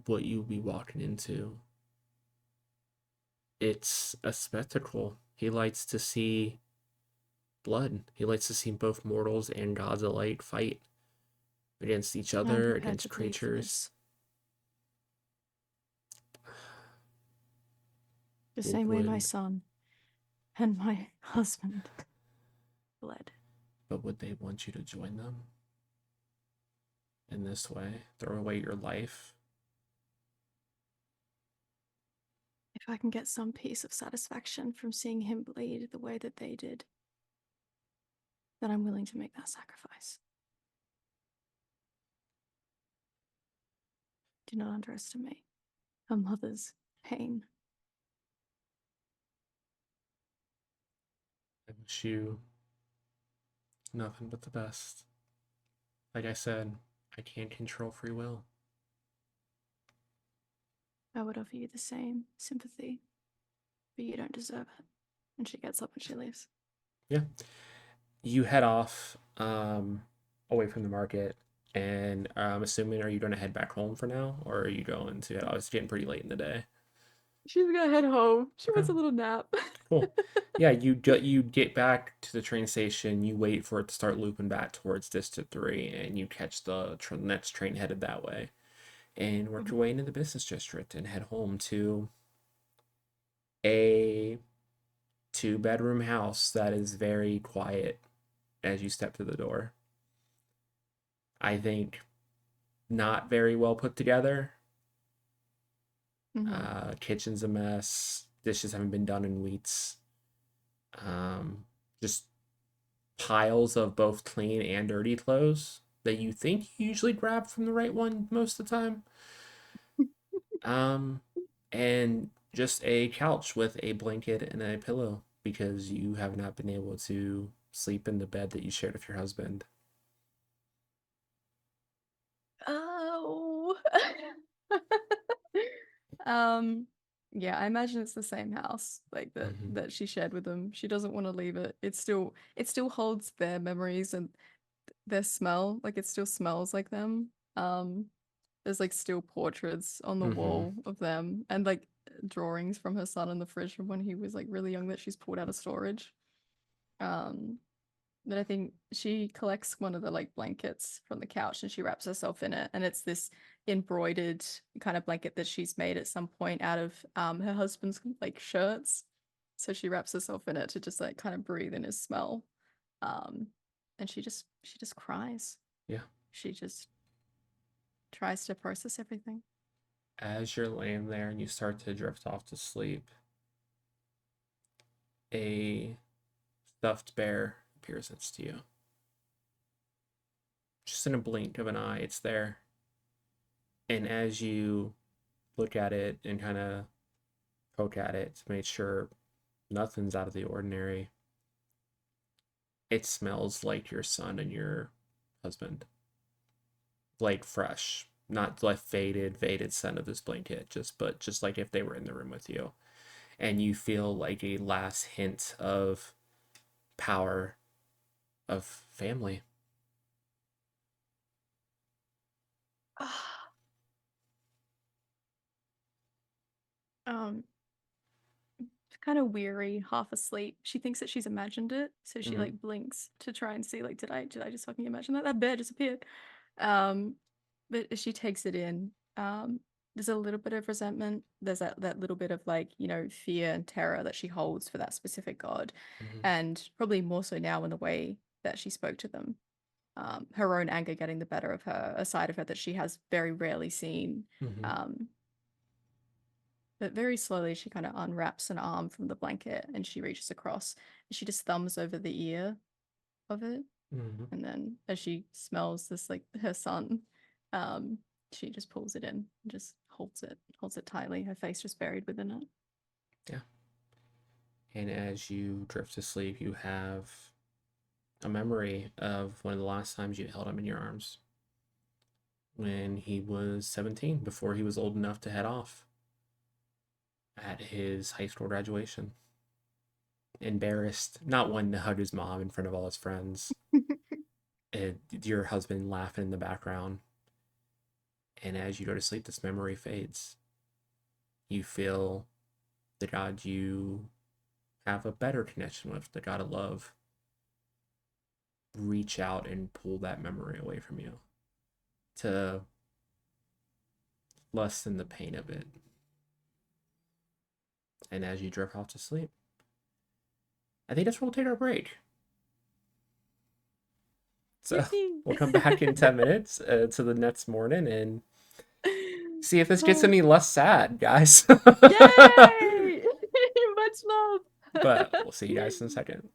A: what you'll be walking into. It's a spectacle. He likes to see blood. He likes to see both mortals and gods alike fight against each
B: I'm
A: other,
B: prepared
A: against
B: to bleed for
A: creatures.
B: this. The same way my
A: Would
B: son and my husband bled.
A: but would they want you to join them in this way? Throw away your life?
B: If I can get some piece of satisfaction from seeing him bleed the way that they did, then I'm willing to make that sacrifice. Do not underestimate a mother's pain.
A: I wish you nothing but the best. Like I said, I can't control free will.
B: I would offer you the same sympathy, but you don't deserve it. And she gets up and she leaves.
A: Yeah. You head off away from the market, and I'm assuming, are you going to head back home for now, or are you going to? Oh, it's getting pretty late in the day.
B: She's gonna head home. She
A: Okay,
B: wants a little nap.
A: cool. Yeah, you get back to the train station. You wait for it to start looping back towards District 3, and you catch the next train headed that way, and work your way into the business district and head home to a two-bedroom house that is very quiet as you step through the door. I think not very well put together.
B: Mm-hmm.
A: Kitchen's a mess. Dishes haven't been done in weeks. Um, just piles of both clean and dirty clothes that you think you usually grab from the right one most of the time. Um, and just a couch with a blanket and a pillow because you have not been able to sleep in the bed that you shared with your husband.
B: Oh. Um, yeah, I imagine it's the same house like that
A: Hmm.
B: that she shared with them. She doesn't want to leave it. It still holds their memories and their smell. Like it still smells like them. Um, there's like still portraits on the
A: Hmm.
B: wall of them and like drawings from her son in the fridge from when he was like really young that she's pulled out of storage. Um, but I think she collects one of the like blankets from the couch and she wraps herself in it. And it's this embroidered kind of blanket that she's made at some point out of her husband's like shirts. So she wraps herself in it to just like kind of breathe in his smell. Um, and she just cries.
A: Yeah.
B: She just tries to process everything.
A: As you're laying there and you start to drift off to sleep, a stuffed bear appears next to you. Just in a blink of an eye, it's there. And as you look at it and kind of poke at it to make sure nothing's out of the ordinary, it smells like your son and your husband. Like fresh, not like faded scent of this blanket, just like if they were in the room with you. And you feel like a last hint of power of family.
B: um, kind of weary, half asleep. She thinks that she's imagined it, so she
A: Mm-hmm.
B: like blinks to try and see like did I just fucking imagine that bear disappeared. Um, but as she takes it in, there's a little bit of resentment. There's that little bit of like fear and terror that she holds for that specific god,
A: Mm-hmm.
B: and probably more so now in the way that she spoke to them. Her own anger getting the better of her, a side of her that she has very rarely seen.
A: Mm-hmm.
B: Um, but very slowly, she kind of unwraps an arm from the blanket and she reaches across. And she just thumbs over the ear of it.
A: Mm-hmm.
B: And then as she smells this, like her son, um, she just pulls it in and just holds it tightly, her face just buried within it.
A: Yeah. And as you drift to sleep, you have a memory of one of the last times you held him in your arms when he was 17, before he was old enough to head off at his high school graduation. Embarrassed, not wanting to hug his mom in front of all his friends, and your husband laughing in the background. And as you go to sleep, this memory fades. You feel the God you have a better connection with, the God of love, reach out and pull that memory away from you to lessen the pain of it. And as you drift off to sleep, I think that's where we'll take our break. So
B: Yippee!
A: we'll come back in 10 minutes to the next morning and see if this gets
B: Oh,
A: any less sad, guys.
B: yay! Much love.
A: But we'll see you guys in a second.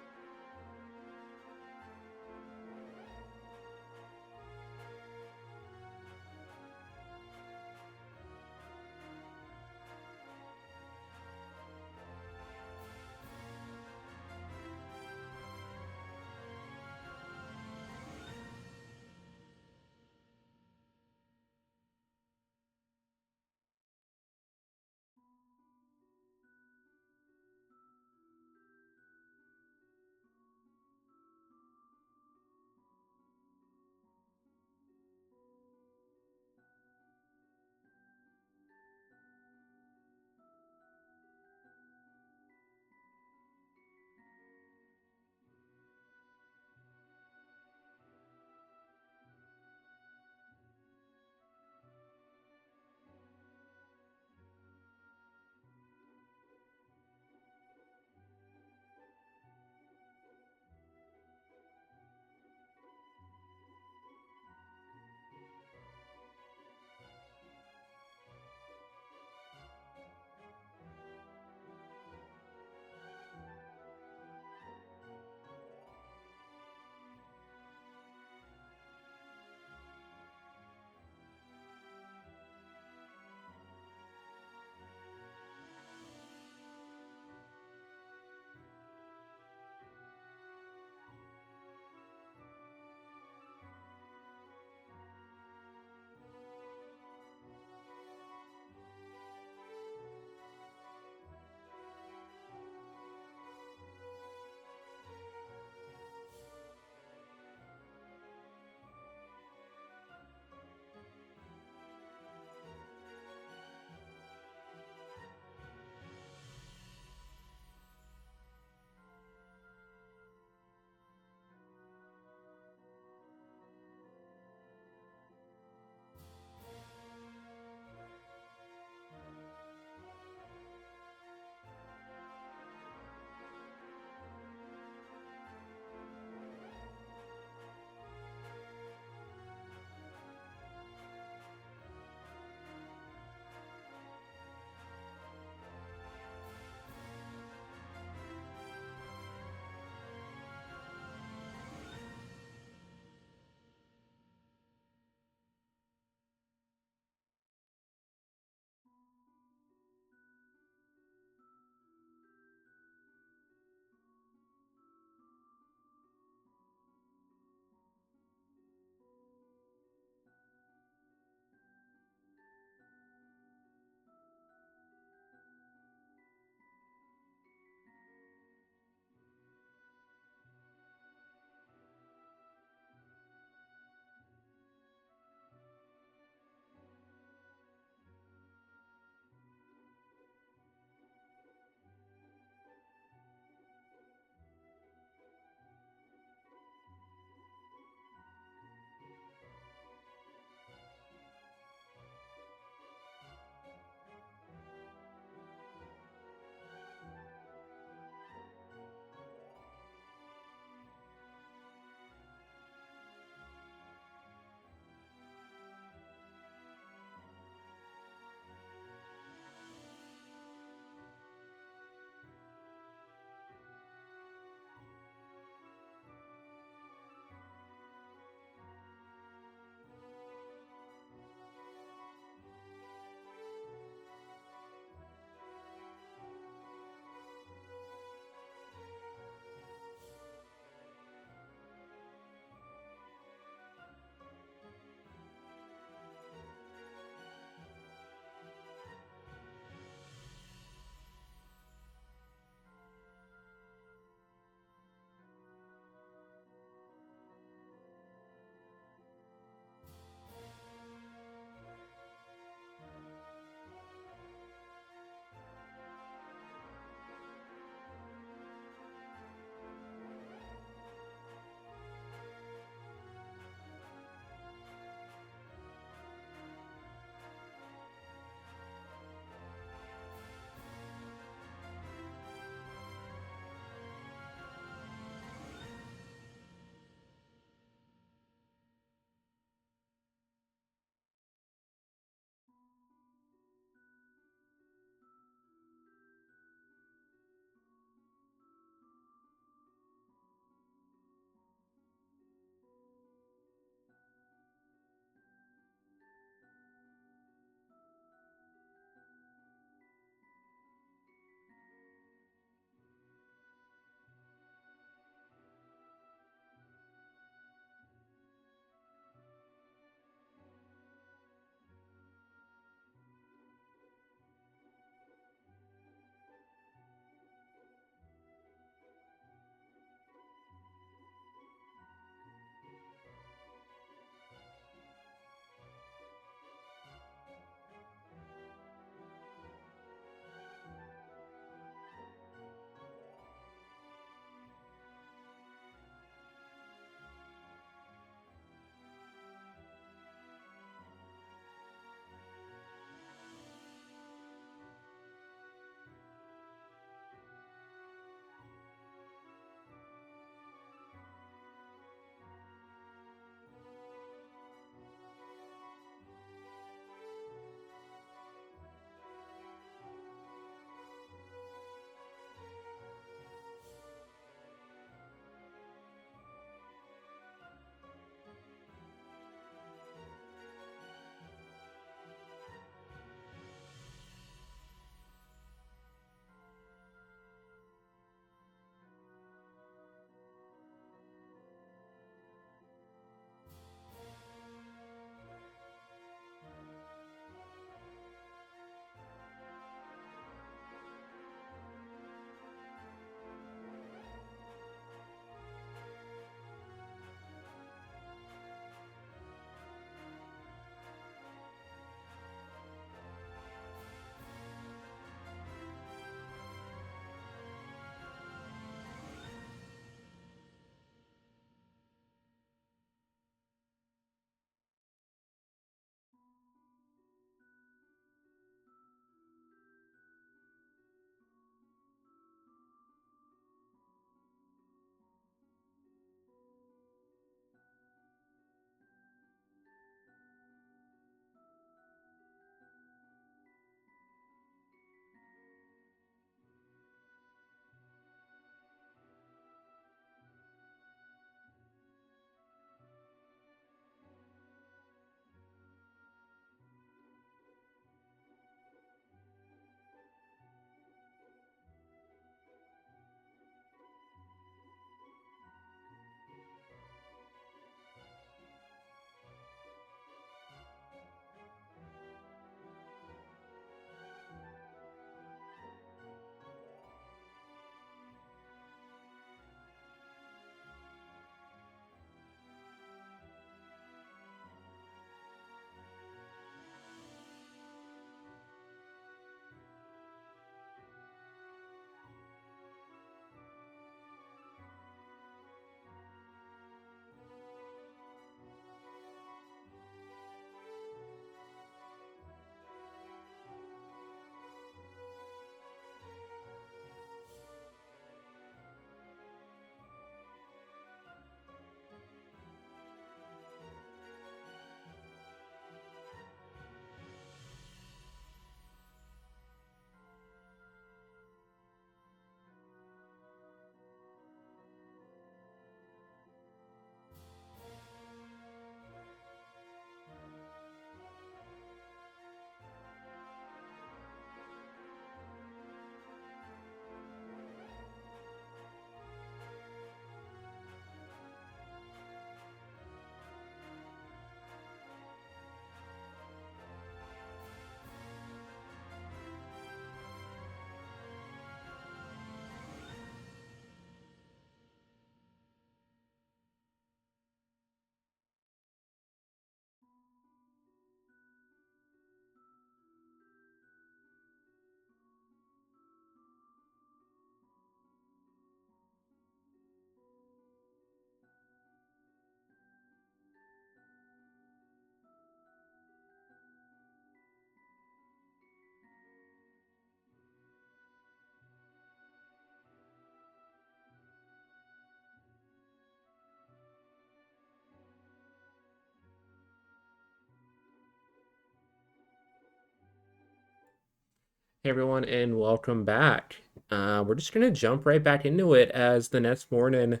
A: Hey everyone, and welcome back. We're just gonna jump right back into it as the next morning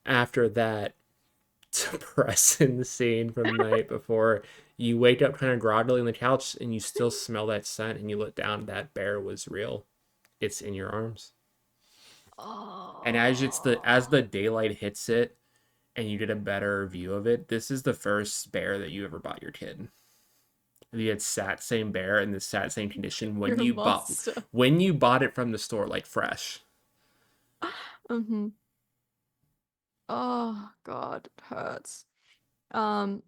A: after that depressing scene from the night before, you wake up kind of groggily on the couch and you still smell that scent and you look down, that bear was real. It's in your arms. And as
B: Oh,
A: the daylight hits it and you get a better view of it, this is the first bear that you ever bought your kid. The exact same bear in the exact same condition
B: you're a monster.
A: when you bought it from the store, like fresh.
B: Mm-hmm. Oh God, it hurts. Um,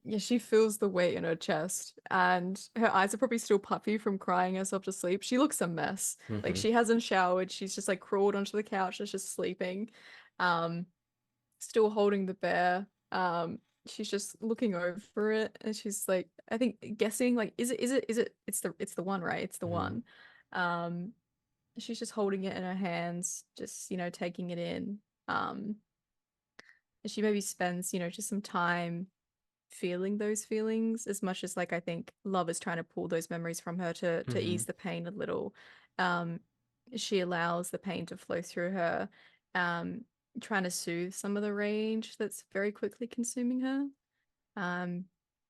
B: yeah, she feels the weight in her chest, and her eyes are probably still puffy from crying herself to sleep. She looks a mess. Like
A: Hmm.
B: she hasn't showered. She's just like crawled onto the couch. She's just sleeping. Um, Still holding the bear. She's just looking over it, and she's like, I think guessing like, it's the one, right? It's the
A: Hmm.
B: one. Um, she's just holding it in her hands, just taking it in. Um, and she maybe spends just some time feeling those feelings as much as like I think love is trying to pull those memories from her to
A: Hmm.
B: ease the pain a little. Um, she allows the pain to flow through her, um, trying to soothe some of the rage that's very quickly consuming her. And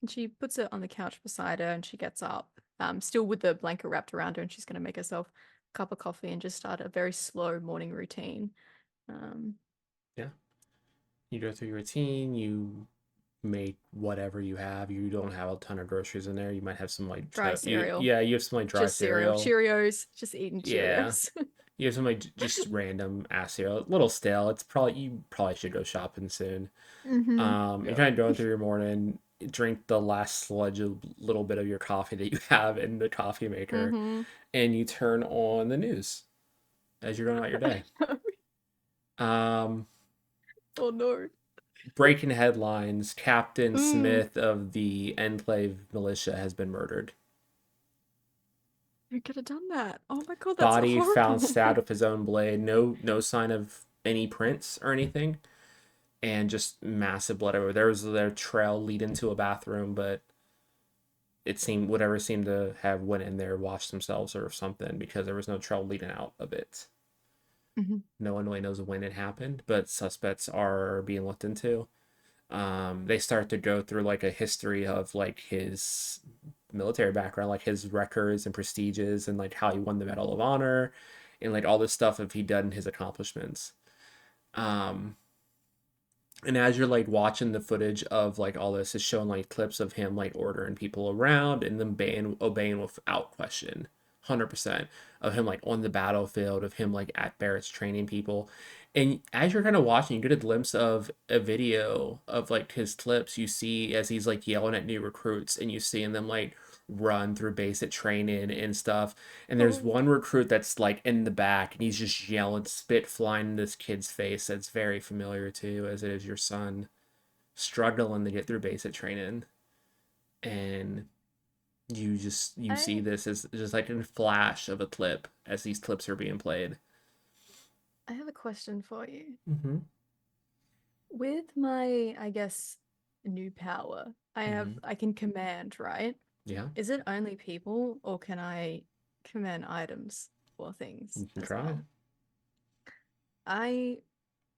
B: she puts it on the couch beside her and she gets up, still with the blanket wrapped around her, and she's gonna make herself a cup of coffee and just start a very slow morning routine. Um,
A: Yeah. You go through your routine, you make whatever you have. You don't have a ton of groceries in there. You might have some like
B: Dry cereal,
A: yeah, you have some like dry
B: just cereal,
A: cereal.
B: Cheerios, just eating
A: Yeah.
B: Cheerios.
A: You have some like just random ass cereal. A little stale. It's probably you probably should go shopping soon.
B: Mm-hmm.
A: You're
B: Yep.
A: kind of going through your morning, drink the last sludge of little bit of your coffee that you have in the coffee maker,
B: Mm-hmm.
A: and you turn on the news as you're going about your day. Um,
B: Oh no.
A: Breaking headlines: Captain
B: Mm.
A: Smith of the Enclave militia has been murdered.
B: Who could have done that? Oh my God, that's
A: Body found
B: horrible.
A: stabbed with his own blade. No sign of any prints or anything, and just massive blood everywhere. There was their trail lead into a bathroom, but it seemed whatever seemed to have went in there washed themselves or something because there was no trail leading out of it.
B: Mhm.
A: No one really knows when it happened, but suspects are being looked into. They start to go through like a history of like his military background, like his records and prestiges, and like how he won the Medal of Honor, and like all this stuff of he done his accomplishments. Um, and as you're like watching the footage of like all this, is showing like clips of him like ordering people around and then obeying without question, 100% of him like on the battlefield, of him like at barracks training people. And as you're kind of watching, you get a glimpse of a video of like his clips. You see as he's like yelling at new recruits, and you seeing them like run through basic training and stuff. And there's
B: Oh,
A: one recruit that's like in the back and he's just yelling, spit flying in this kid's face that's very familiar to you, as it is your son struggling to get through basic training. And you see
B: I
A: this as just like a flash of a clip as these clips are being played.
B: I have a question for you.
A: Mm-hmm.
B: With my, I guess, new power,
A: Mm-hmm.
B: I can command, right?
A: Yeah,
B: Is it only people, or can I command items or things
A: you can
B: as
A: try.
B: well? I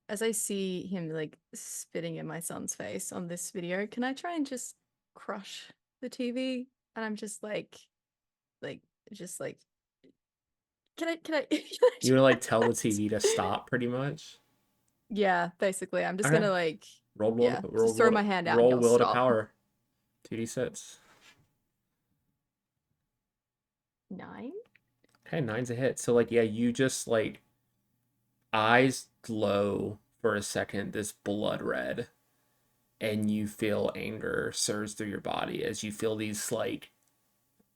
B: As I see him like spitting in my son's face on this video, can I try and just crush the TV? And I'm just like, just like, can I
A: You would
B: try
A: like tell the
B: that?
A: TV to stop pretty much.
B: Yeah, basically, I'm just
A: Okay.
B: gonna like,
A: Roll will
B: yeah,
A: to
B: just throw my hand out and
A: roll
B: yell
A: will to
B: stop.
A: power. 2d6.
B: 9?
A: Okay, nine's a hit. So like yeah, you just like eyes glow for a second, this blood red, and you feel anger surge through your body as you feel these like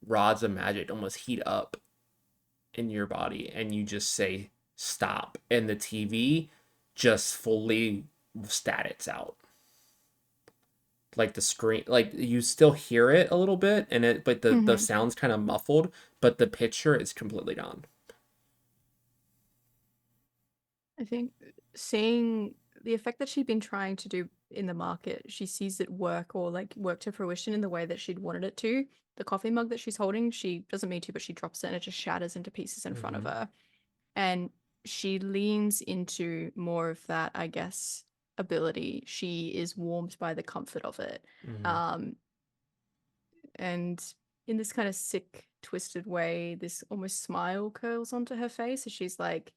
A: rods of magic almost heat up in your body, and you just say stop, and the TV just fully statics out. Like the screen, like you still hear it a little bit, and it, but the
B: Hmm.
A: sound's kind of muffled, but the picture is completely gone.
B: I think seeing the effect that she'd been trying to do in the market. She sees it work or like work to fruition in the way that she'd wanted it to. The coffee mug that she's holding, she doesn't mean to, but she drops it and it just shatters into pieces in front of
A: Mm-hmm.
B: her. And she leans into more of that, I guess, ability. She is warmed by the comfort of it.
A: Mm-hmm.
B: Um, and in this kind of sick, twisted way, this almost smile curls onto her face as she's like,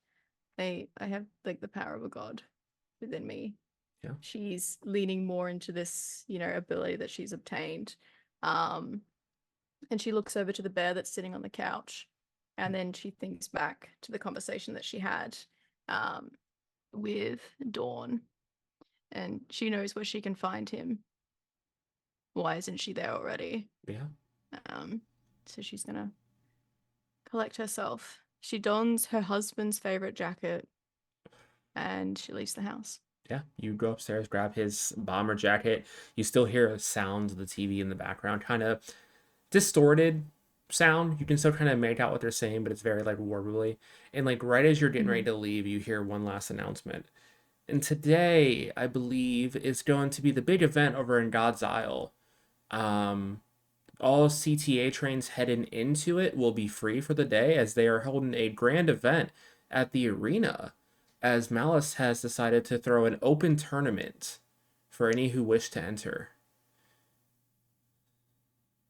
B: I have like the power of a god within me.
A: Yeah.
B: She's leaning more into this, ability that she's obtained. Um, and she looks over to the bear that's sitting on the couch. And then she thinks back to the conversation that she had um, with Dawn. And she knows where she can find him. Why isn't she there already?
A: Yeah.
B: Um, so she's gonna collect herself. She dons her husband's favorite jacket and she leaves the house.
A: Yeah. You go upstairs, grab his bomber jacket. You still hear sounds of the TV in the background, kind of distorted sound. You can still kind of make out what they're saying, but it's very like warbly. And like right as you're getting ready
B: Mm-hmm.
A: to leave, you hear one last announcement. And today, I believe, is going to be the big event over in God's Isle. Um, all CTA trains heading into it will be free for the day as they are holding a grand event at the arena. As Malice has decided to throw an open tournament for any who wish to enter.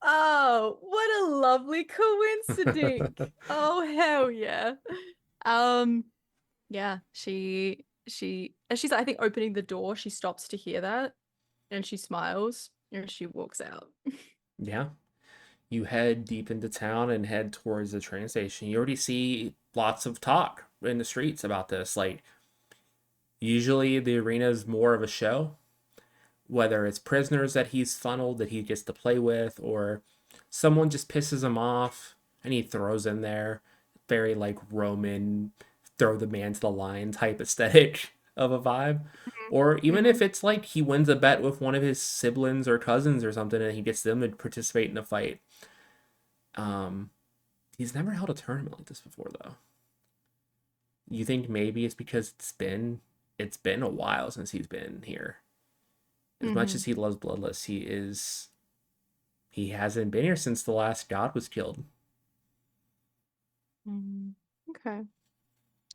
B: Oh, what a lovely coincidence. Oh, hell yeah. Um, yeah, as she's I think opening the door, she stops to hear that and she smiles and she walks out.
A: Yeah, you head deep into town and head towards the train station. You already see lots of talk in the streets about this. Like, usually the arena is more of a show, whether it's prisoners that he's funneled that he gets to play with, or someone just pisses him off and he throws in there. Very like Roman, throw the man to the lion type aesthetic of a vibe. Or even
B: Mm-hmm.
A: if it's like he wins a bet with one of his siblings or cousins or something and he gets them to participate in a fight. Um, he's never held a tournament like this before though. You think maybe it's because it's been a while since he's been here. As much
B: Mm-hmm.
A: as he loves Bloodlust, he hasn't been here since the last god was killed.
B: Mm-hmm. Okay.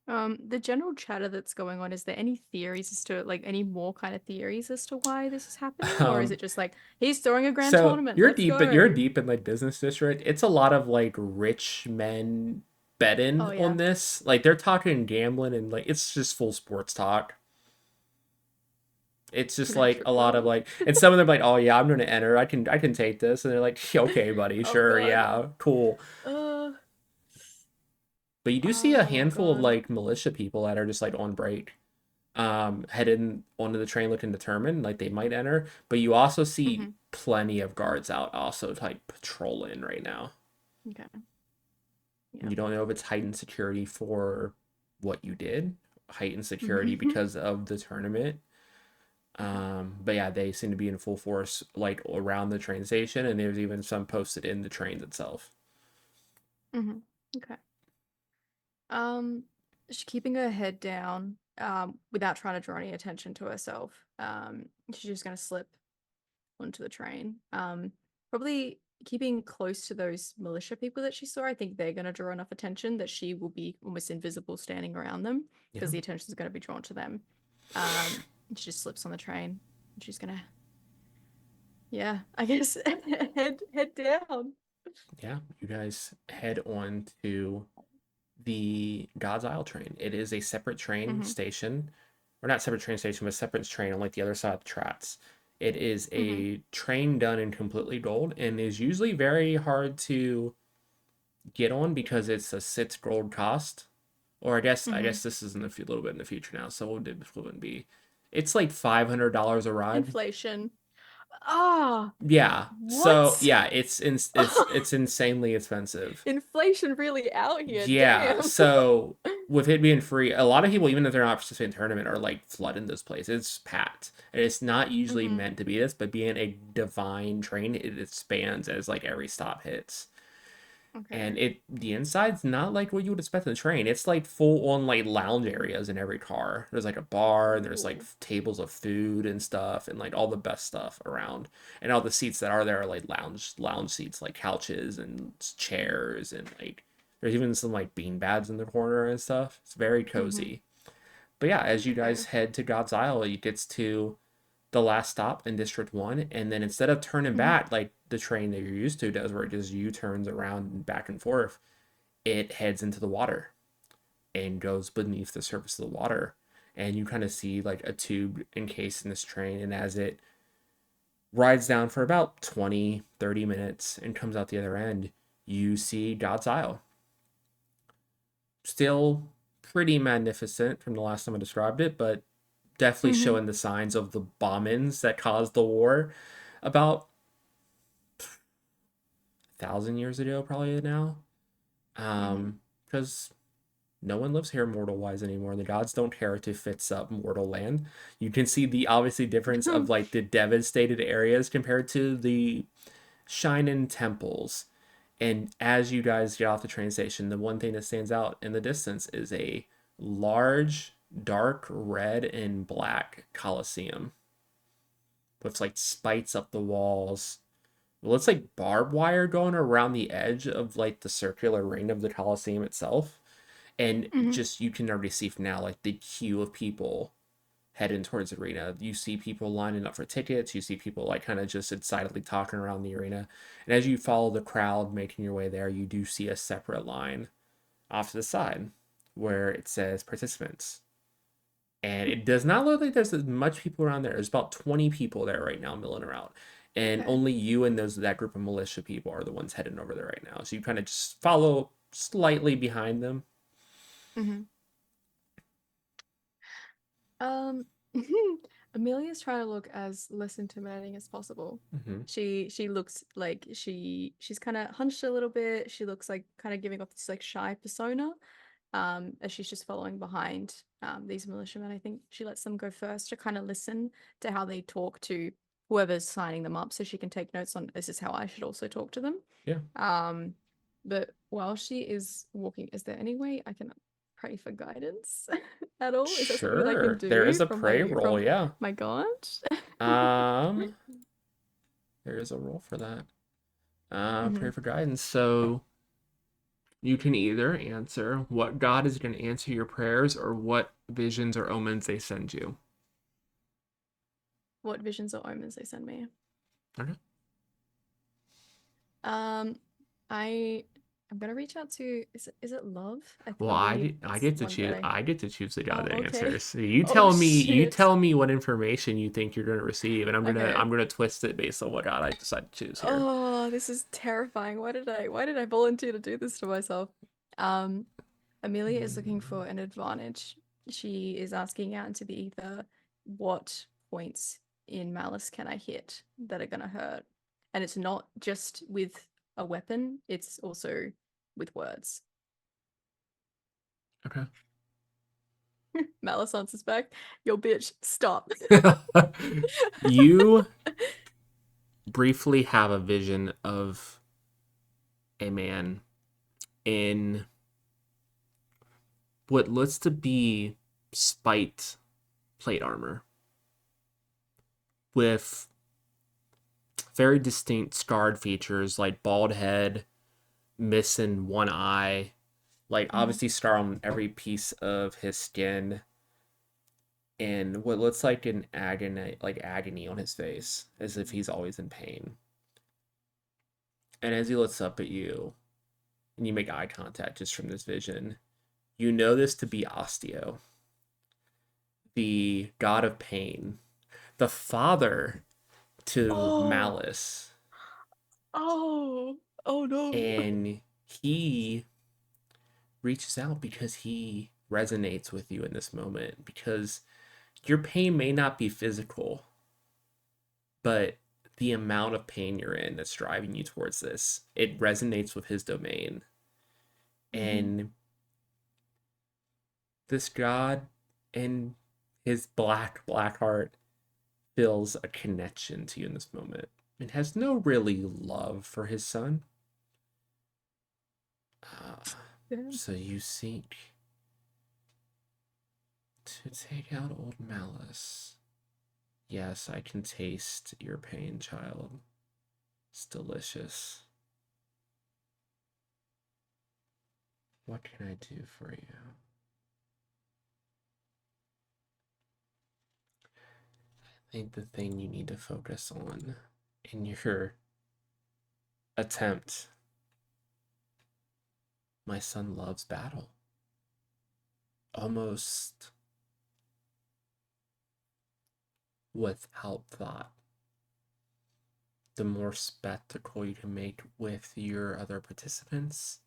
B: The general chatter that's going on, is there any theories as to like any more kind of theories as to why this is happening? Or is
A: Um,
B: it just like he's throwing a grand
A: so
B: tournament,
A: you're
B: let's
A: deep, but you're
B: go?
A: deep in like business district. It's a lot of like rich men betting
B: Oh yeah,
A: on this. Like they're talking gambling and like it's just full sports talk. It's just like a lot of
B: naturally.
A: like, and some of them like, oh yeah, I'm gonna enter. I can take this, and they're like, okay, buddy,
B: Oh
A: sure,
B: god.
A: yeah, cool.
B: Uh
A: But you do see a
B: oh
A: handful of
B: god.
A: like militia people that are just like on break, heading onto the train looking determined, like they might enter. But you also see
B: Mm-hmm.
A: plenty of guards out, also like patrolling right now.
B: Okay. Yeah.
A: You don't know if it's heightened security for what you did, heightened security
B: Mm-hmm.
A: because of the tournament. But yeah, they seem to be in full force, like around the train station, and there's even some posted in the trains itself.
B: Mm-hmm. Okay. She's keeping her head down, without trying to draw any attention to herself. She's just gonna slip onto the train. Probably keeping close to those militia people that she saw. I think they're gonna draw enough attention that she will be almost invisible standing around them
A: Yeah,
B: because the attention is gonna be drawn to them. She just slips on the train. And she's gonna, yeah, I guess head down.
A: yeah. You guys head on to the God's Isle train. It is a separate train
B: Mm-hmm.
A: station, or not separate train station, but separate train on like the other side of the tracks. It is
B: Mm-hmm.
A: a train done in completely gold and is usually very hard to get on because it's a 6 gold cost. Or I
B: Mm-hmm.
A: guess this is in a little bit in the future now, so it wouldn't be. It's like $500 a ride.
B: Inflation. Ah,
A: Yeah. So
B: what?
A: yeah, it's insanely expensive.
B: Inflation really out here.
A: Yeah,
B: Damn.
A: so with it being free, a lot of people, even if they're not participating in the tournament, are like flooding this place. It's packed. And it's not usually
B: Mm-hmm.
A: meant to be this, but being a divine train, it expands as like every stop hits. And
B: Okay.
A: the inside's not like what you would expect in a train. It's like full on like lounge areas in every car. There's like a bar and there's like
B: Ooh.
A: tables of food and stuff and like all the best stuff around. And all the seats that are there are like lounge seats, like couches and chairs, and like there's even some like bean bags in the corner and stuff. It's very
B: Mm-hmm.
A: cozy. But yeah, as you
B: Okay.
A: guys head to God's Isle, it gets to the last stop in District 1, and then instead of turning
B: Mm-hmm.
A: back like the train that you're used to does, where it just U-turns around and back and forth, it heads into the water and goes beneath the surface of the water. And you kind of see like a tube encased in this train, and as it rides down for about 20-30 minutes and comes out the other end, you see God's Isle. Still pretty magnificent from the last time I described it, but definitely
B: Mm-hmm.
A: showing the signs of the bombings that caused the war about 1,000 years ago, probably now.
B: Mm-hmm.
A: Because no one lives here mortal wise anymore. The gods don't care to fix up mortal land. You can see the obviously difference of like the devastated areas compared to the Shinen temples. And as you guys get off the train station, the one thing that stands out in the distance is a large, dark red and black Colosseum with like spikes up the walls. Well, it's like barbed wire going around the edge of like the circular ring of the Colosseum itself. And
B: Mm-hmm.
A: just you can already see from now like the queue of people heading towards the arena. You see people lining up for tickets. You see people like kind of just excitedly talking around the arena. And as you follow the crowd making your way there, you do see a separate line off to the side where it says participants. And it does not look like there's as much people around there. There's about 20 people there right now milling around. And
B: Okay.
A: only you and those that group of militia people are the ones heading over there right now. So you kind of just follow slightly behind them.
B: Mm-hmm. Um, Amelia's trying to look as less intimidating as possible.
A: Mm-hmm.
B: She looks like she's kind of hunched a little bit. She looks like kind of giving off this like shy persona. As she's just following behind these militiamen. I think she lets them go first to kind of listen to how they talk to whoever's signing them up, so she can take notes on this is how I should also talk to them.
A: Yeah.
B: Um, but while she is walking, is there any way I can pray for guidance at all? Is that something that I can
A: Sure. There is
B: do
A: a
B: from
A: prey roll, yeah.
B: my god?
A: Um, there is a roll for that.
B: Hmm.
A: Pray for guidance. So you can either answer what God is going to answer your prayers or what visions or omens they send you.
B: What visions or omens they send me?
A: Okay.
B: Um, I I'm gonna reach out to is it love?
A: Well,
B: I believe
A: I
B: it's
A: get to
B: one
A: choose.
B: day.
A: I get to choose the God
B: Oh,
A: that
B: okay.
A: answers. So
B: Oh
A: you
B: shit.
A: tell me what information you think you're going to receive, and
B: Okay.
A: I'm gonna twist it based on what God I decide to choose here.
B: Oh, this is terrifying. Why did I volunteer to do this to myself? Um, Amelia is looking for an advantage. She is asking out into the ether, what points in malice can I hit that are gonna hurt? And it's not just with a weapon, it's also with words.
A: Okay.
B: Malice answers back, yo bitch, stop.
A: You briefly have a vision of a man in what looks to be spiked plate armor with very distinct scarred features like bald head, missing one eye, like
B: Mhm.
A: obviously scar on every piece of his skin, and what looks like an agony on his face, as if he's always in pain. And as he looks up at you, and you make eye contact just from this vision, you know this to be Osteo, the god of pain, the father to
B: Oh,
A: Malice.
B: oh, oh no.
A: And he reaches out because he resonates with you in this moment, because your pain may not be physical, but the amount of pain you're in that's driving you towards this, it resonates with his domain.
B: Hmm.
A: And this god and his black heart feels a connection to you in this moment and has no really love for his son, Uh,
B: Damn.
A: so you seek to take out old malice. Yes, I can taste your pain, child. It's delicious. What can I do for you? I think the thing you need to focus on in your attempt, my son loves battle. Almost without thought. The more spectacle you can make with your other participants,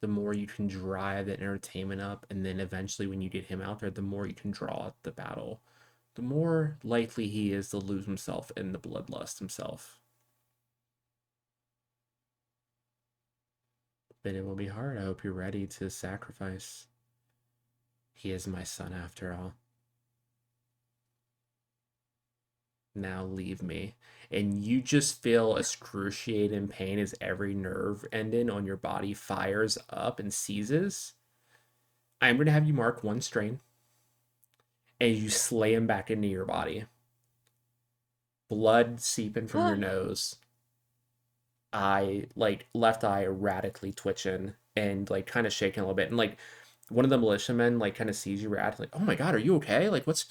A: the more you can drive that entertainment up, and then eventually when you get him out there, the more you can draw out the battle, the more likely he is to lose himself in the bloodlust himself. But it will be hard. I hope you're ready to sacrifice. He is my son after all. Now leave me. And you just feel excruciating pain as every nerve ending on your body fires up and seizes. I'm going to have you mark one strain and you slay him back into your body. Blood seeping from your
B: What?
A: nose. Eye, like left eye erratically twitching and like kind of shaking a little bit. And like one of the militiamen like kind of sees you react like, oh my God, are you okay? Like what's,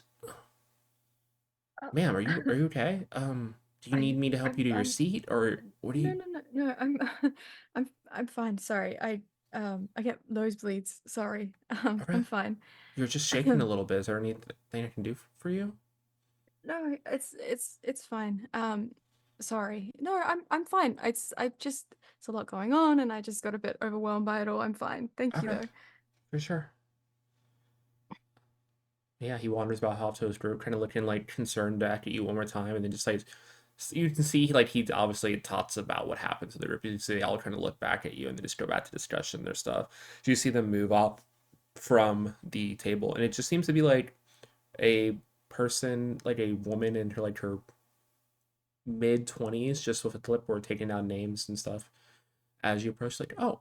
B: Uh,
A: ma'am, are you okay? Do you need me to help you to your
B: I'm
A: seat or what do
B: no
A: you,
B: no no no I'm fine. Sorry. I get nosebleeds. Sorry.
A: okay.
B: I'm fine.
A: You're just shaking a little bit. Is there anything I can do for you?
B: No, it's fine. Sorry. No, I'm fine. I just it's a lot going on and I just got a bit overwhelmed by it all. I'm fine. Thank you
A: Okay,
B: though.
A: for sure. Yeah, he wanders about half to his group, kind of looking like concerned back at you one more time, and then just like you can see like he obviously talks about what happened to the group. You see they all kind of look back at you and then just go back to discussion their stuff. So you see them move off from the table, and it just seems to be like a person, like a woman in her mid 20s, just with a clipboard taking down names and stuff. As you approach, like, oh,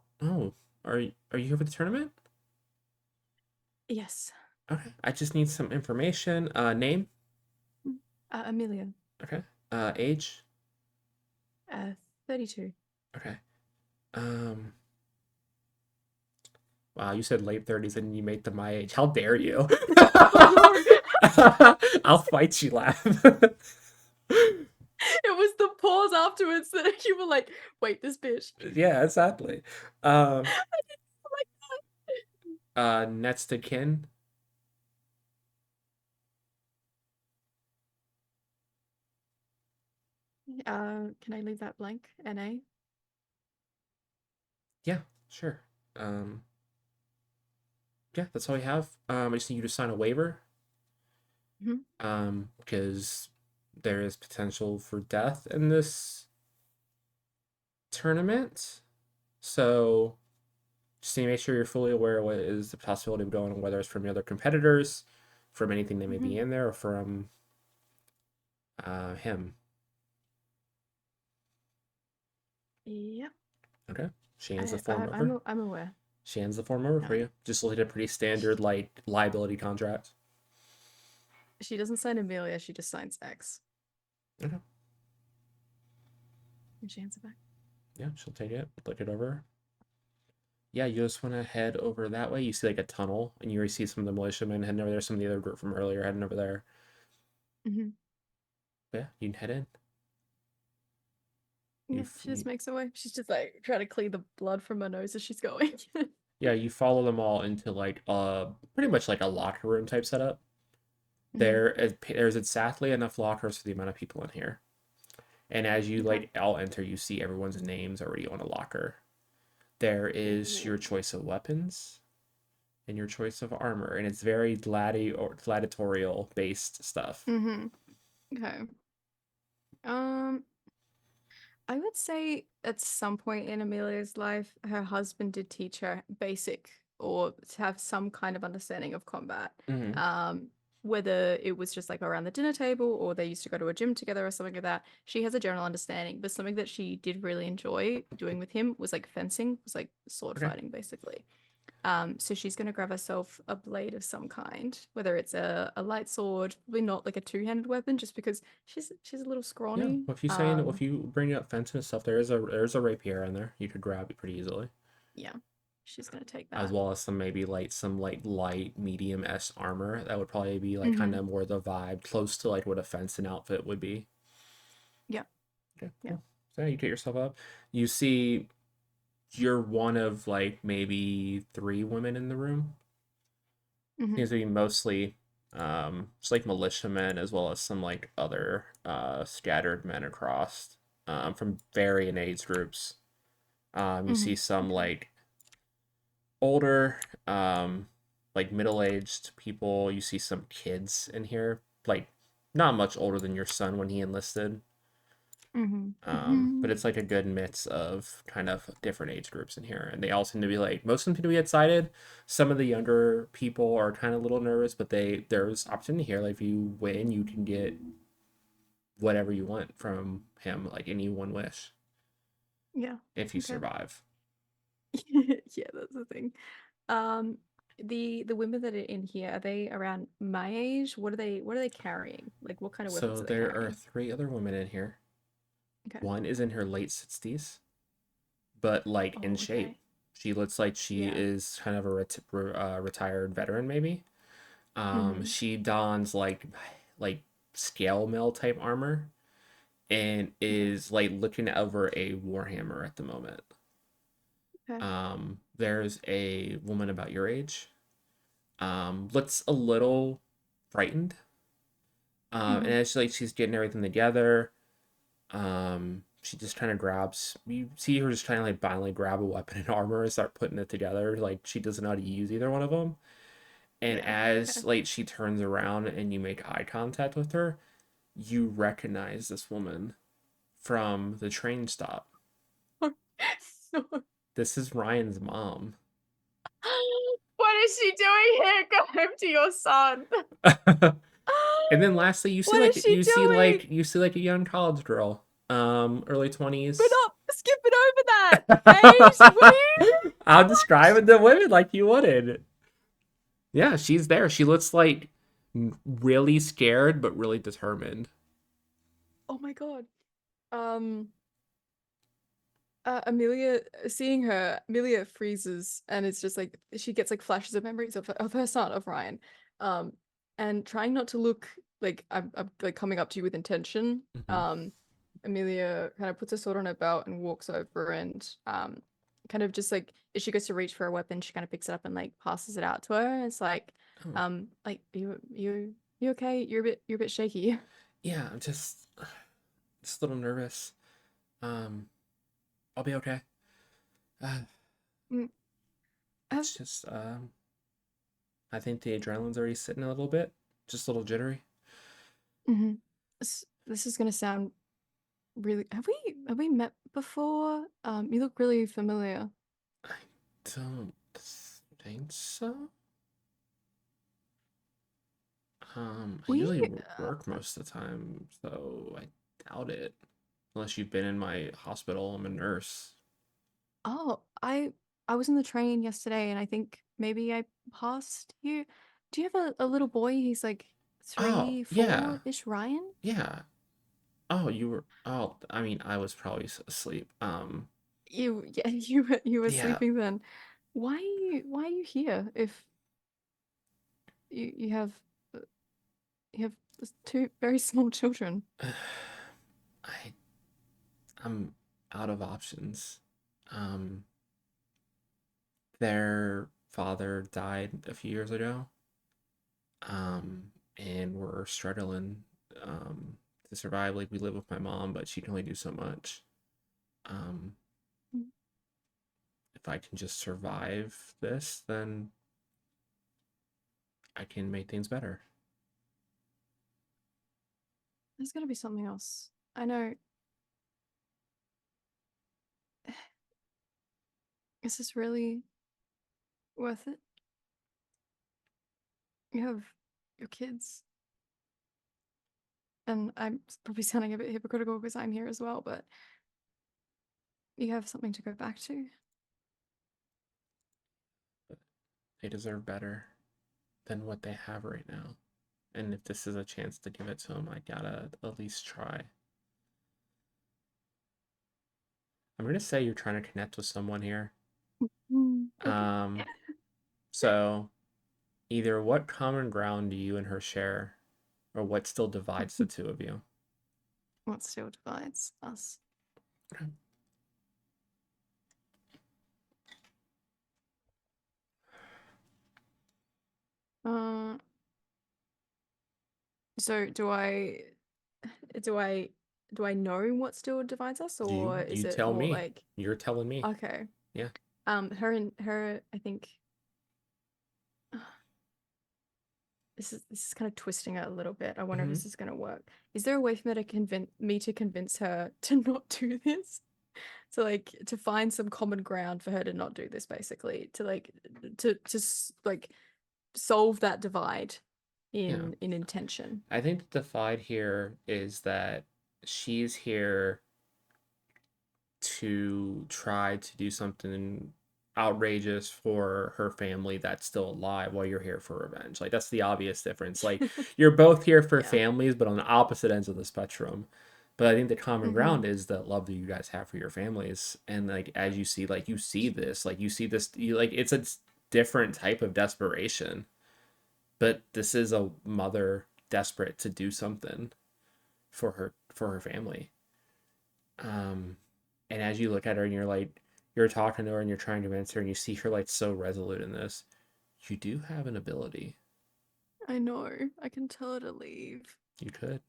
A: are you here for the tournament?
B: Yes.
A: Okay, I just need some information. Name.
B: Mm. Amelia.
A: Okay. Age.
B: 32.
A: Okay. Um. Wow, you said late 30s and you made them my age. How dare you?
B: Oh no.
A: I'll fight you, laugh.
B: It was the pause afterwards that you were like, wait, this bitch.
A: Yeah, exactly. Um.
B: I didn't feel like
A: Next to kin.
B: that. Can I leave that blank? NA?
A: Yeah, sure. Um. Yeah, that's all we have. I just need you to sign a waiver.
B: Hmm.
A: Because there is potential for death in this tournament. So just need to make sure you're fully aware of what is the possibility of going, whether it's from your other competitors, from anything that may
B: Hmm.
A: be in there, or from him.
B: Yep.
A: Okay. She hands the form
B: I'm
A: over.
B: I'm aware.
A: She hands the form over for
B: Uh,
A: you. Just look at a pretty standard like liability contract.
B: she doesn't sign Amelia, she just signs X.
A: Okay.
B: And she hands it back.
A: Yeah, she'll take it, look it over. Yeah, you just want to head over that way. You see like a tunnel, and you already see some of the militiamen heading over there. Some of the other group from earlier heading over there.
B: Hmm.
A: But yeah, you can head in.
B: Yeah, she just
A: You
B: makes her way. She's just like trying to clean the blood from her nose as she's going.
A: yeah, you follow them all into like pretty much like a locker room type setup.
B: Hmm.
A: There's exactly enough lockers for the amount of people in here. And as you
B: Okay.
A: like all enter, you see everyone's names already on a locker. There is
B: Ooh.
A: your choice of weapons and your choice of armor, and it's very gladiatorial based stuff.
B: Mm-hmm. Okay. Um, I would say at some point in Amelia's life, her husband did teach her basic or to have some kind of understanding of combat.
A: Hmm.
B: Um, whether it was just like around the dinner table or they used to go to a gym together or something like that. She has a general understanding, but something that she did really enjoy doing with him was like fencing, was like sword
A: Okay.
B: fighting basically. So she's gonna grab herself a blade of some kind, whether it's a light sword, probably not like a two-handed weapon, just because she's a little
A: Yeah.
B: scrawny.
A: Well, if you saying if you bring up fence and stuff, there's a rapier in there. You could grab it pretty easily.
B: Yeah, she's gonna take
A: As
B: that.
A: well as some light medium S armor. That would probably be like kind
B: Mm-hmm.
A: of more the vibe, close to like what a fencing outfit would be.
B: Yeah,
A: Okay,
B: yeah.
A: cool. So yeah, you get yourself up. You see, you're one of like maybe three women in the room.
B: Mm-hmm.
A: Seems to be mostly just like militiamen as well as some like other scattered men across from varying age groups. You
B: Mm-hmm.
A: see some
B: Okay.
A: like older, like middle-aged people. You see some kids in here, like not much older than your son when he enlisted.
B: Mm-hmm.
A: But
B: Mm-hmm.
A: it's like a good mix of kind of different age groups in here, and they all seem to be like most of them seem to be excited. Some of the younger people are kind of a little nervous, but there's opportunity here. Like if you win, you can get whatever you want from him, like any one wish,
B: Yeah.
A: if you
B: Okay.
A: survive.
B: Yeah, that's the thing. Um, the women that are in here, are they around my age? What are they carrying? Like what kind of weapons
A: So
B: are they
A: there are
B: carrying?
A: three other women in here.
B: Okay.
A: One is in her late 60s, but like in
B: Oh,
A: shape.
B: okay.
A: She looks like she
B: Yeah.
A: is kind of a retired veteran, maybe.
B: Mm-hmm.
A: She dons like scale mail type armor and
B: Okay.
A: is like looking over a warhammer at the moment.
B: Okay.
A: There's a woman about your age. Looks a little frightened. And
B: Mm-hmm.
A: as she's getting everything together, she just kind of grabs. You see her just trying to like violently grab a weapon and armor and start putting it together. Like she doesn't know how to use either one of them. And
B: Yeah.
A: as
B: Okay.
A: like she turns around and you make eye contact with her, you recognize this woman from the train stop.
B: No.
A: This is Ryan's mom.
B: What is she doing here? Go home to your son.
A: And then lastly, you see
B: What is
A: like
B: she
A: you see
B: doing?
A: like you see like a young college girl, early
B: We're
A: 20s.
B: not skipping over that. Age? Who?
A: I'm
B: What?
A: describing the women like you wanted. Yeah, she's there. She looks like really scared but really determined.
B: Oh my god. Um, Amelia, seeing her, Amelia freezes and it's just like she gets like flashes of memories of her son, of Ryan. Um, and trying not to look like I'm like coming up to you with intention.
A: Hmm.
B: Amelia kind of puts a sword on her belt and walks over and kind of just like as she goes to reach for a weapon, she kind of picks it up and like passes it out to her. And it's
A: Oh,
B: like you okay? You're a bit shaky.
A: yeah, I'm just a little nervous. Um, I'll be okay. Uh,
B: Mm, Have
A: it's just I think the adrenaline's already sitting a little bit, just a little jittery.
B: mhm. This is gonna sound really have we met before? You look really familiar.
A: I don't think so. I
B: We
A: usually work most of the time, so I doubt it. Unless you've been in my hospital, I'm a nurse.
B: oh, I was in the train yesterday and I think maybe I passed you. Do you have a little boy? He's like
A: Oh,
B: three,
A: yeah,
B: four-ish, Ryan?
A: yeah. Oh, you were. Oh, I mean, I was probably asleep.
B: You yeah, you were
A: Yeah.
B: sleeping then. Why are you here if you have uh, you have two very small children?
A: I I'm out of options. Um, their father died a few years ago. And we're struggling to survive. Like we live with my mom, but she can only do so much. Um,
B: Mm,
A: if I can just survive this, then I can make things better.
B: There's gonna be something else. I know. Is this really worth it? You have your kids. And I'm probably sounding a bit hypocritical because I'm here as well, but you have something to go back to.
A: They deserve better than what they have right now. And if this is a chance to give it to them, I gotta at least try. I'm gonna say you're trying to connect with someone here.
B: Okay.
A: Um, so either what common ground do you and her share, or what still divides the two of you?
B: What still divides us? Uh, so do I do I know what still divides us, or is
A: You
B: it
A: tell
B: more
A: me.
B: like
A: You're telling me.
B: okay?
A: Yeah.
B: Her and her, I think this is kind of twisting it a little bit. I wonder if
A: Mm-hmm.
B: this is gonna work. Is there a way for me to convince her to not do this? To like to find some common ground for her to not do this, basically, to like like solve that divide
A: Yeah.
B: in intention.
A: I think the divide here is that she's here to try to do something outrageous for her family that's still alive while you're here for revenge. Like that's the obvious difference. Like you're both here for
B: Yeah.
A: families, but on the opposite ends of the spectrum. But I think the common
B: Mm-hmm.
A: ground is the love that you guys have for your families. And like as you see, like you see this, you like it's a different type of desperation. But this is a mother desperate to do something for her family. Um, and as you look at her and you're talking to her and you're trying to convince her and you see her like so resolute in this, you do have an ability.
B: I know. I can tell her to leave.
A: You could.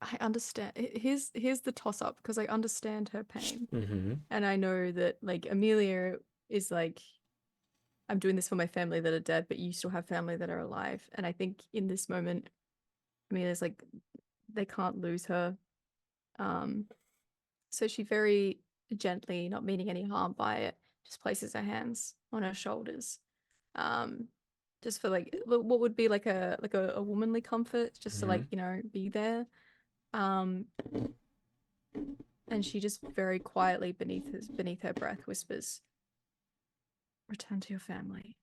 B: I understand. Here's the toss up because I understand her pain,
A: Mm-hmm.
B: and I know that like Amelia is like, I'm doing this for my family that are dead, but you still have family that are alive, and I think in this moment, Amelia's like, they can't lose her. Um, so she very gently, not meaning any harm by it, just places her hands on her shoulders. Um, just for like what would be like a womanly comfort, just to
A: Mm-hmm.
B: like, be there. Um, and she just very quietly beneath her breath whispers, "Return to your family.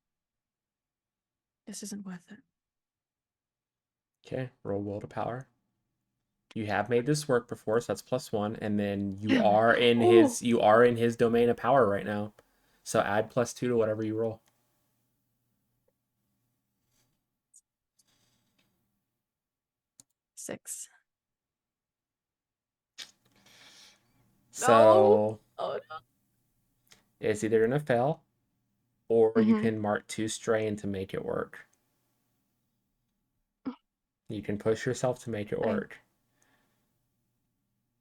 B: This isn't worth it."
A: Okay. Roll will to power. You have made this work before, so that's +1, and then
B: Oh,
A: you are in his domain of power right now. So add +2 to whatever you roll.
B: 6. No.
A: So
B: Oh
A: it's either gonna fail or
B: no.
A: you can mark 2 strain to make it work. You can push yourself to make it
B: I
A: work.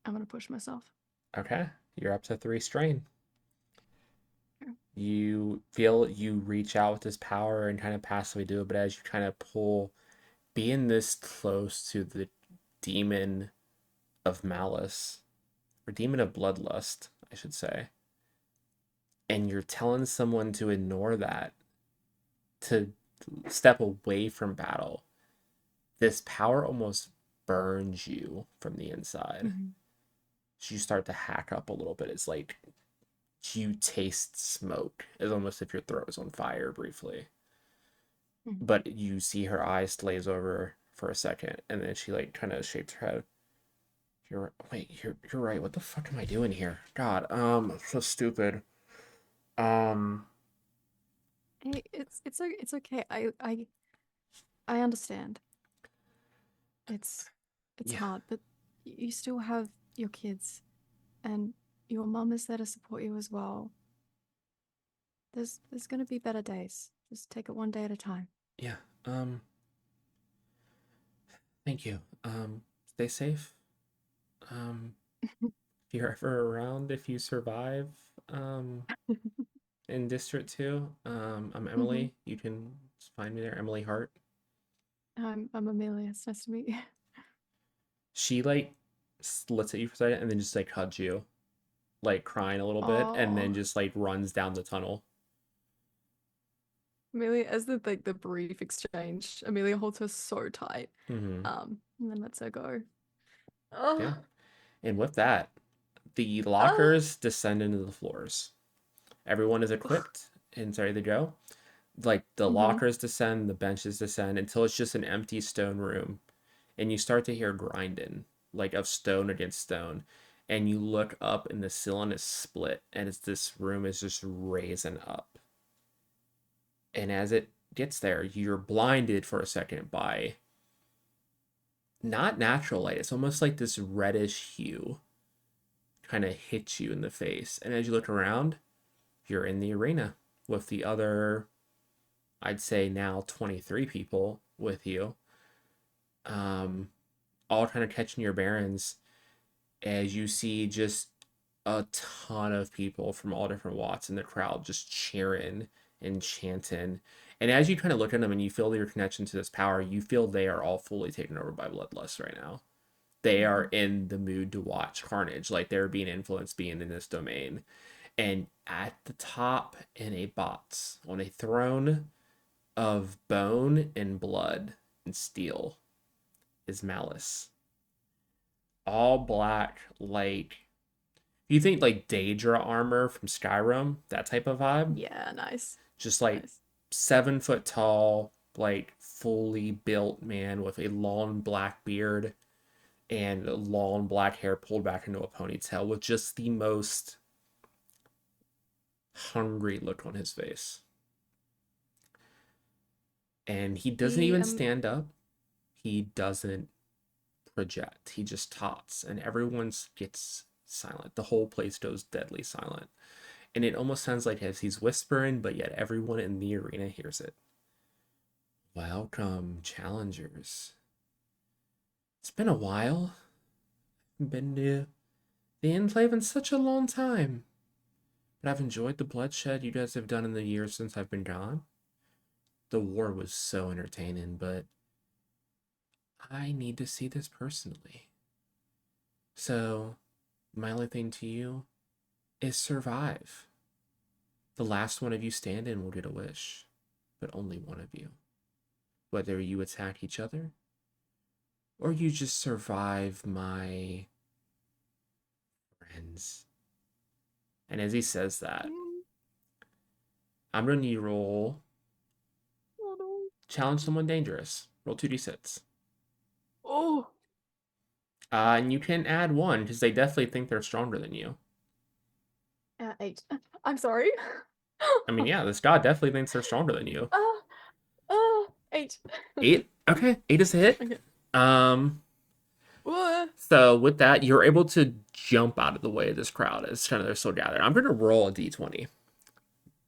B: I'm gonna push myself.
A: Okay, you're up to 3 strain.
B: Okay.
A: You feel you reach out with this power and kind of passively do it, but as you kind of pull, being this close to the demon of malice, or demon of bloodlust, I should say, and you're telling someone to ignore that, to step away from battle, this power almost burns you from the inside.
B: Mhm.
A: So you start to hack up a little bit. It's like you taste smoke. It's almost if your throat is on fire briefly.
B: Mhm.
A: But you see her eyes glaze over for a second, and then she like kind of shakes her head. You're right. What the fuck am I doing here? God, so stupid. Um,
B: Hey, it's okay. I understand. It's it's
A: yeah,
B: hard, but you still have your kids, and your mum is there to support you as well. There's gonna be better days. Just take it one day at a time.
A: yeah. Thank you. Stay safe. Um, if you're ever around, if you survive, um, in District 2, I'm
B: Hmm.
A: Emily. You can find me there, Emily Hart.
B: I'm Amelia. It's nice to meet you.
A: She like looks at you for a second and then just like hugs you, like crying a little bit, and then
B: Oh,
A: just like runs down the tunnel.
B: Amelia, as the brief exchange, Amelia holds her so tight,
A: Hmm.
B: and then lets her go. Oh,
A: Yeah. And with that, the
B: oh,
A: lockers descend into the floors. Everyone is equipped and ready to go. Like the
B: mm-hmm.
A: lockers descend, the benches descend until it's just an empty stone room. And you start to hear grinding, like of stone against stone. And you look up and the ceiling is split and it's this room is just raising up. And as it gets there, you're blinded for a second by not natural light. It's almost like this reddish hue kind of hits you in the face. And as you look around, you're in the arena with the other, I'd say now 23 people with you, um, all kind of catching your bearings as you see just a ton of people from all different walks in the crowd just cheering and chanting. And as you kind of look at them and you feel your connection to this power, you feel they are all fully taken over by Bloodlust right now. They are
B: Mhm.
A: in the mood to watch carnage, like they're being influenced being in this domain. And at the top in a box on a throne of bone and blood and steel is Malice. All black, like you think like Daedra armor from Skyrim, that type of vibe.
B: Yeah, nice,
A: Just like
B: nice.
A: 7 foot tall, like fully built man with a long black beard and long black hair pulled back into a ponytail with just the most hungry look on his face. And he doesn't
B: He
A: even stand up. He doesn't project. He just tots, and everyone gets silent. The whole place goes deadly silent. And it almost sounds like as he's whispering, but yet everyone in the arena hears it. Welcome, challengers. It's been a while. Been to the Enclave in such a long time. But I've enjoyed the bloodshed you guys have done in the years since I've been gone. The war was so entertaining, but I need to see this personally. So, my only thing to you is survive. The last one of you standing will get a wish, but only one of you. Whether you attack each other or you just survive my friends. And as he says that,
B: Mm,
A: I'm going to need you to roll
B: oh no.
A: challenge someone dangerous. Roll 2d6.
B: Oh,
A: And you can add one because they definitely think they're stronger than you.
B: 8. I'm sorry.
A: I mean, yeah, this god definitely thinks they're stronger than you.
B: Ah, 8.
A: 8? Okay, 8 is a hit.
B: Okay.
A: Um,
B: Uh,
A: so with that, you're able to jump out of the way of this crowd as kind of they're still gathered. I'm going to roll a d20.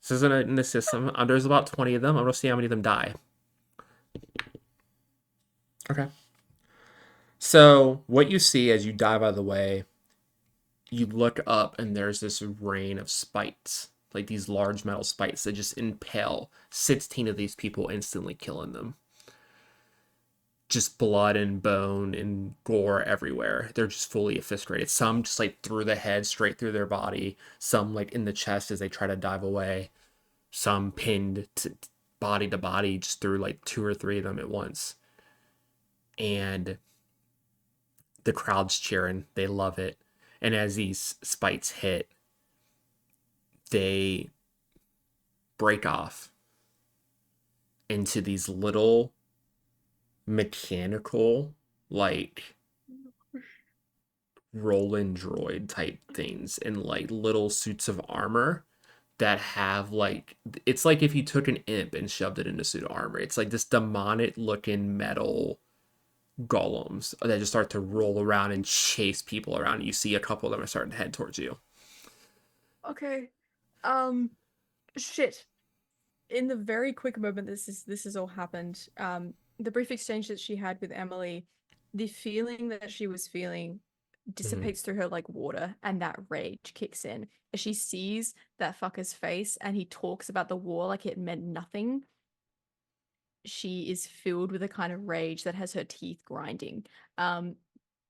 A: This isn't in the system. There's about 20 of them. I'm going to see how many of them die. Okay. So what you see as you dive out of the way, you look up and there's this rain of spikes, like these large metal spikes that just impale 16 of these people, instantly killing them. Just blood and bone and gore everywhere. They're just fully eviscerated. Some just like through the head, straight through their body. Some like in the chest as they try to dive away. Some pinned body to body, just through like two or three of them at once. And the crowd's cheering. They love it. And as these spikes hit, they break off into these little mechanical, like rolling droid type things in like little suits of armor that have like it's like if you took an imp and shoved it into a suit of armor. It's like this demonic looking metal golems that just start to roll around and chase people around. You see a couple of them are starting to head towards you.
B: okay. Um, shit. In the very quick moment this has all happened, the brief exchange that she had with Emily, the feeling that she was feeling
A: Mm-hmm.
B: dissipates through her like water, and that rage kicks in as she sees that fucker's face and he talks about the war like it meant nothing. She is filled with a kind of rage that has her teeth grinding. Um,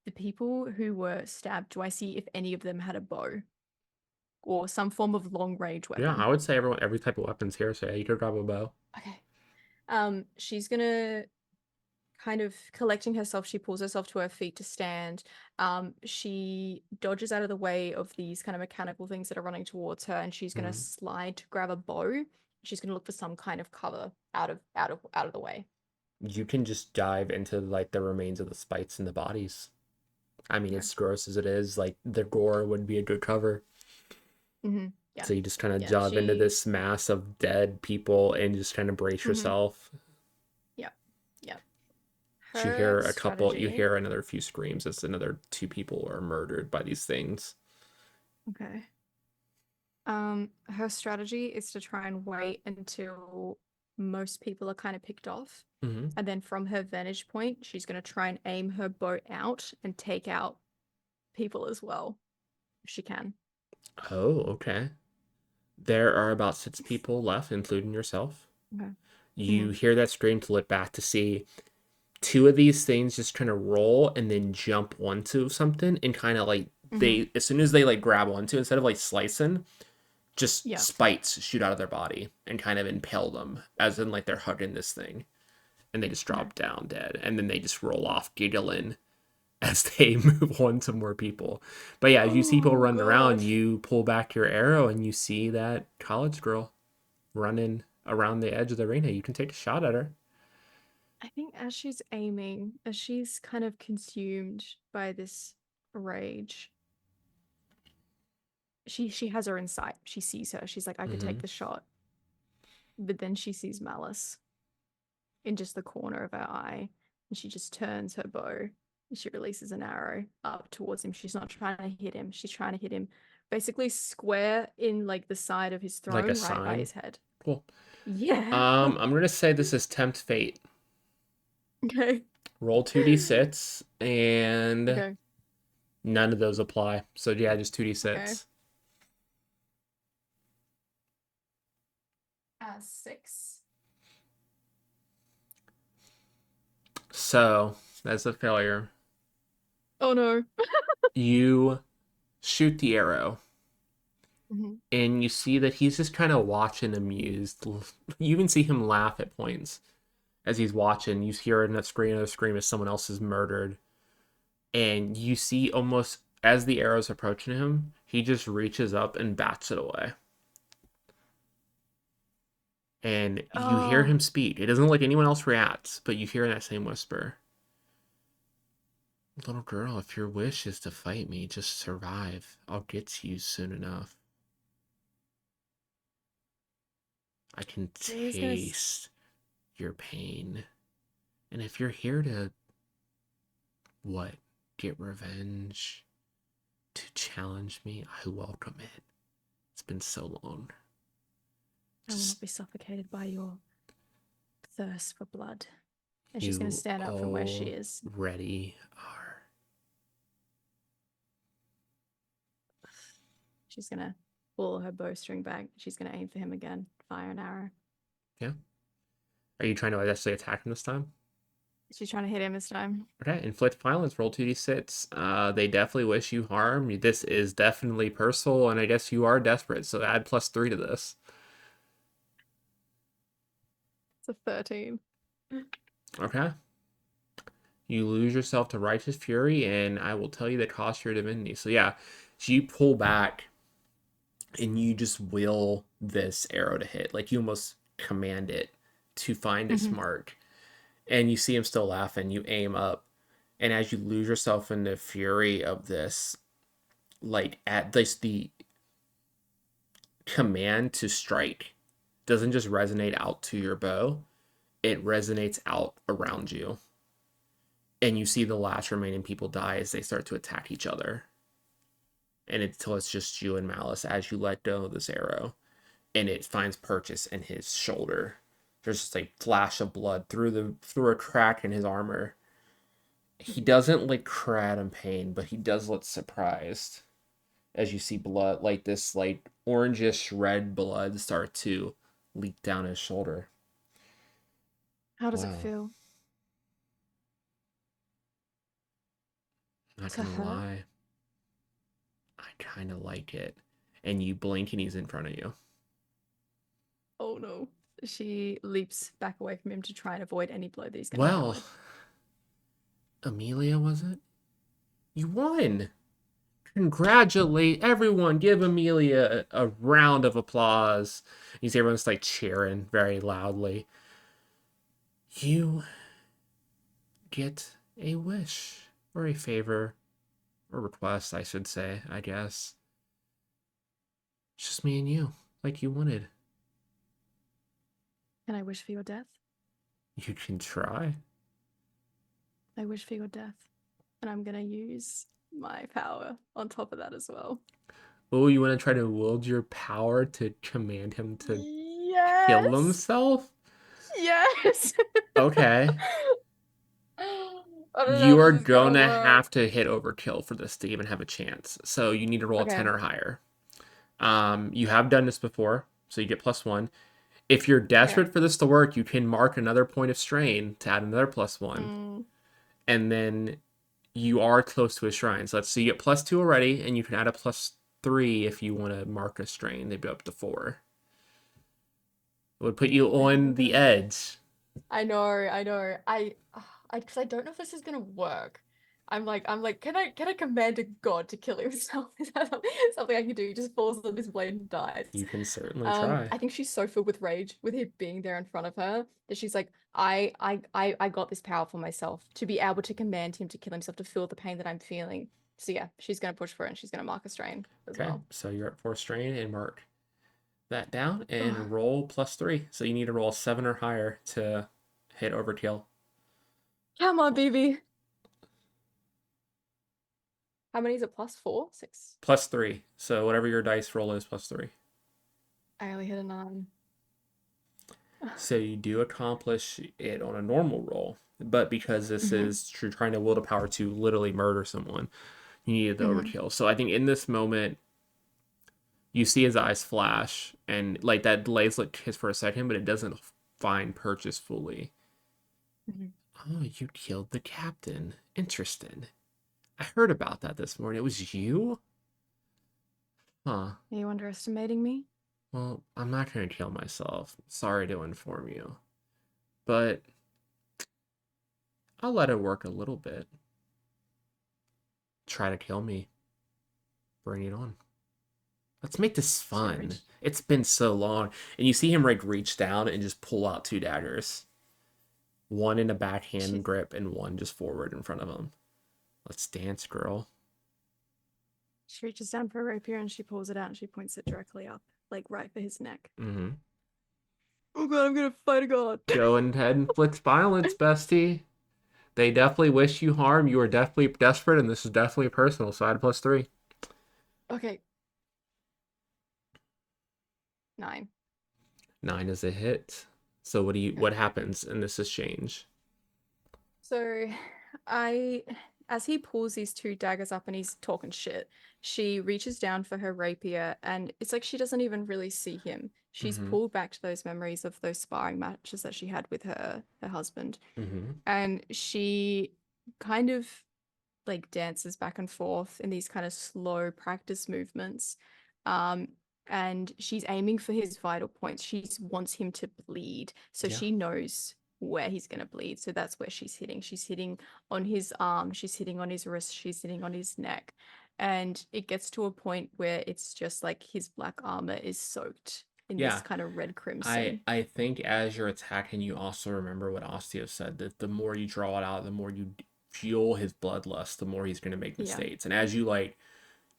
B: the people who were stabbed, do I see if any of them had a bow? or some form of long range
A: Yeah,
B: weapon.
A: I would say every type of weapons here. So yeah, you could grab a bow.
B: Okay. She's gonna kind of collecting herself, she pulls herself to her feet to stand. She dodges out of the way of these kind of mechanical things that are running towards her, and she's gonna
A: Mhm.
B: slide to grab a bow. She's gonna look for some kind of cover out of the way.
A: You can just dive into like the remains of the spikes in the bodies. I mean,
B: Okay.
A: as gross as it is, like the gore would be a good cover.
B: Yeah.
A: So you just kind of
B: Yeah.
A: dive into
B: She.
A: this mass of dead people and just kind of brace
B: Mm-hmm.
A: yourself.
B: Yeah. Yeah.
A: So you
B: Her
A: hear a couple, you
B: strategy.
A: hear another few screams as another two people are murdered by these things.
B: Okay. Her strategy is to try and wait until most people are kind of picked off.
A: Hmm.
B: And then from her vantage point, she's going to try and aim her bow out and take out people as well, if she can.
A: Oh, okay. There are about six people left, including yourself.
B: Okay.
A: You
B: Hmm.
A: hear that scream to look back to see two of these things just kind of roll and then jump onto something and kind of like
B: Hmm.
A: they as soon as they like grab onto instead of like slicing, just
B: Yeah.
A: spikes shoot out of their body and kind of impale them as in like they're hugging this thing and they just
B: Okay.
A: drop down dead and then they just roll off giggling as they move on to more people. But yeah, as you see people
B: Oh
A: running around,
B: God.
A: you pull back your arrow and you see that college girl running around the edge of the arena. You can take a shot at her.
B: I think as she's aiming, as she's kind of consumed by this rage, she has her in sight. She sees her. She's like, I could
A: Mm-hmm.
B: take the shot. But then she sees Malice in just the corner of her eye, and she just turns her bow and she releases an arrow up towards him. She's not trying to hit him. She's trying to hit him basically square in like the side of his
A: Like a
B: throne, right by
A: sign.
B: his head.
A: Cool.
B: Yeah.
A: I'm gonna say this is tempt fate.
B: Okay.
A: Roll 2d6 and
B: Okay.
A: none of those apply. So yeah, just
B: Okay.
A: 2d6.
B: 6.
A: So that's a failure.
B: Oh no.
A: You shoot the arrow
B: Mhm.
A: and you see that he's just kind of watching amused. You even see him laugh at points as he's watching. You hear another scream as someone else is murdered. And you see almost as the arrow's approaching him, he just reaches up and bats it away. And you hear
B: Oh,
A: him speak. It doesn't look like anyone else reacts, but you hear that same whisper. Little girl, if your wish is to fight me, just survive. I'll get to you soon enough. I can
B: Amelia's gonna.
A: taste your pain. And if you're here to, what, get revenge, to challenge me, I welcome it. It's been so long.
B: I will not
A: Just,
B: be suffocated by your thirst for blood. And she's gonna
A: you
B: stand up from where she is.
A: already are.
B: She's gonna pull her bowstring back. She's gonna aim for him again. Fire an arrow.
A: Yeah. Are you trying to actually attack him this time?
B: She's trying to hit him this time.
A: Okay, inflict violence, roll 2d6. They definitely wish you harm. This is definitely personal, and I guess you are desperate, so add +3 to this.
B: It's a 13.
A: Okay. You lose yourself to righteous fury, and I will tell you the cost your divinity. So yeah, so you pull back and you just will this arrow to hit. Like you almost command it to find its
B: Mm-hmm.
A: mark. And you see him still laughing. You aim up. And as you lose yourself in the fury of this, like at this the command to strike doesn't just resonate out to your bow, it resonates out around you. And you see the last remaining people die as they start to attack each other. And until it's just you and Malice as you let go of this arrow. And it finds purchase in his shoulder. There's just a flash of blood through a crack in his armor. He doesn't like cry out in pain, but he does look surprised as you see blood, like this like orangish red blood start to leak down his shoulder.
B: How does it
A: Wow,
B: feel
A: not
B: to
A: gonna
B: hurt?
A: lie, I kind of like it. and you blink and he's in front of you.
B: Oh no. She leaps back away from him to try and avoid any blow that he's going to hit her
A: Well,
B: with.
A: Amelia, was it? You won. Congratulate everyone. Give Amelia a round of applause. You see everyone's like cheering very loudly. You get a wish or a favor or request, I should say, I guess. It's just me and you, like you wanted.
B: Can I wish for your death?
A: You can try.
B: I wish for your death. And I'm going to use my power on top of that as well.
A: Oh, you want to try to wield your power to command him to kill
B: Yes.
A: himself?
B: Yes.
A: Okay.
B: I don't know
A: You
B: if
A: are
B: this is gonna
A: gonna
B: work.
A: have to hit overkill for this to even have a chance. So you need to roll a 10
B: Okay.
A: or higher. You have done this before, so you get +1. If you're
B: Okay.
A: desperate for this to work, you can mark another point of strain to add another +1.
B: Mm,
A: And then you are close to a shrine. So let's see, you get +2 already, and you can add a +3 if you want to mark a strain. They'd be up to 4. It would put you
B: I think I'm
A: on the
B: gonna.
A: edge.
B: I know. I know. Because I don't know if this is gonna work. I'm like, can I command a god to kill himself? Is that something I can do? He just falls on his blade and dies.
A: You can certainly try.
B: I think she's so filled with rage with him being there in front of her that she's like, I got this power for myself to be able to command him to kill himself to feel the pain that I'm feeling. So yeah, she's gonna push for it and she's gonna mark a strain as
A: Okay,
B: well.
A: so you're at 4 strain and mark that down
B: Ugh.
A: and roll +3. So you need to roll 7 or higher to hit overkill.
B: Come on, baby. How many is it? Plus four? Six?
A: +3. So whatever your dice roll is, +3.
B: I only hit a nine.
A: So you do accomplish it on a normal roll, but because this
B: Mm-hmm.
A: is you're trying to will the power to literally murder someone, you needed the
B: Mm-hmm.
A: overkill. So I think in this moment, you see his eyes flash, and like that delays like his for a second, but it doesn't find purchase fully.
B: Mm-hmm.
A: Oh, you killed the captain. Interesting. I heard about that this morning. It was you? Huh.
B: Are you underestimating me?
A: Well, I'm not going to kill myself. Sorry to inform you. But I'll let it work a little bit. Try to kill me. Bring it on. Let's make this
B: So
A: fun.
B: rich.
A: It's been so long. And you see him like reach down and just pull out 2 daggers. One in a backhand
B: She
A: grip and one just forward in front of him. Let's dance, girl.
B: she reaches down for a rapier and she pulls it out and she points it directly up, like right for his neck.
A: Mm-hmm.
B: Oh god, I'm gonna fight a god.
A: Go ahead and inflict violence, bestie. They definitely wish you harm. You are definitely desperate, and this is definitely personal. Side +3.
B: Okay, 9.
A: 9 is a hit. So what do you?
B: Okay.
A: What happens in this exchange?
B: So I as he pulls these two daggers up and he's talking shit, she reaches down for her rapier and it's like she doesn't even really see him. She's
A: Mm-hmm.
B: pulled back to those memories of those sparring matches that she had with her husband.
A: Mm-hmm.
B: And she kind of like dances back and forth in these kind of slow practice movements. Um, and she's aiming for his vital points. She wants him to bleed. So
A: Yeah.
B: she knows where he's going to bleed. So that's where she's hitting. She's hitting on his arm, she's hitting on his wrist, she's hitting on his neck. And it gets to a point where it's just like his black armor is soaked in this
A: Yeah.
B: kind of red
A: I
B: crimson.
A: I think as you're attacking, you also remember what Osteo said that the more you draw it out, the more you fuel his bloodlust, the more he's going to make
B: Yeah.
A: mistakes. And as you like,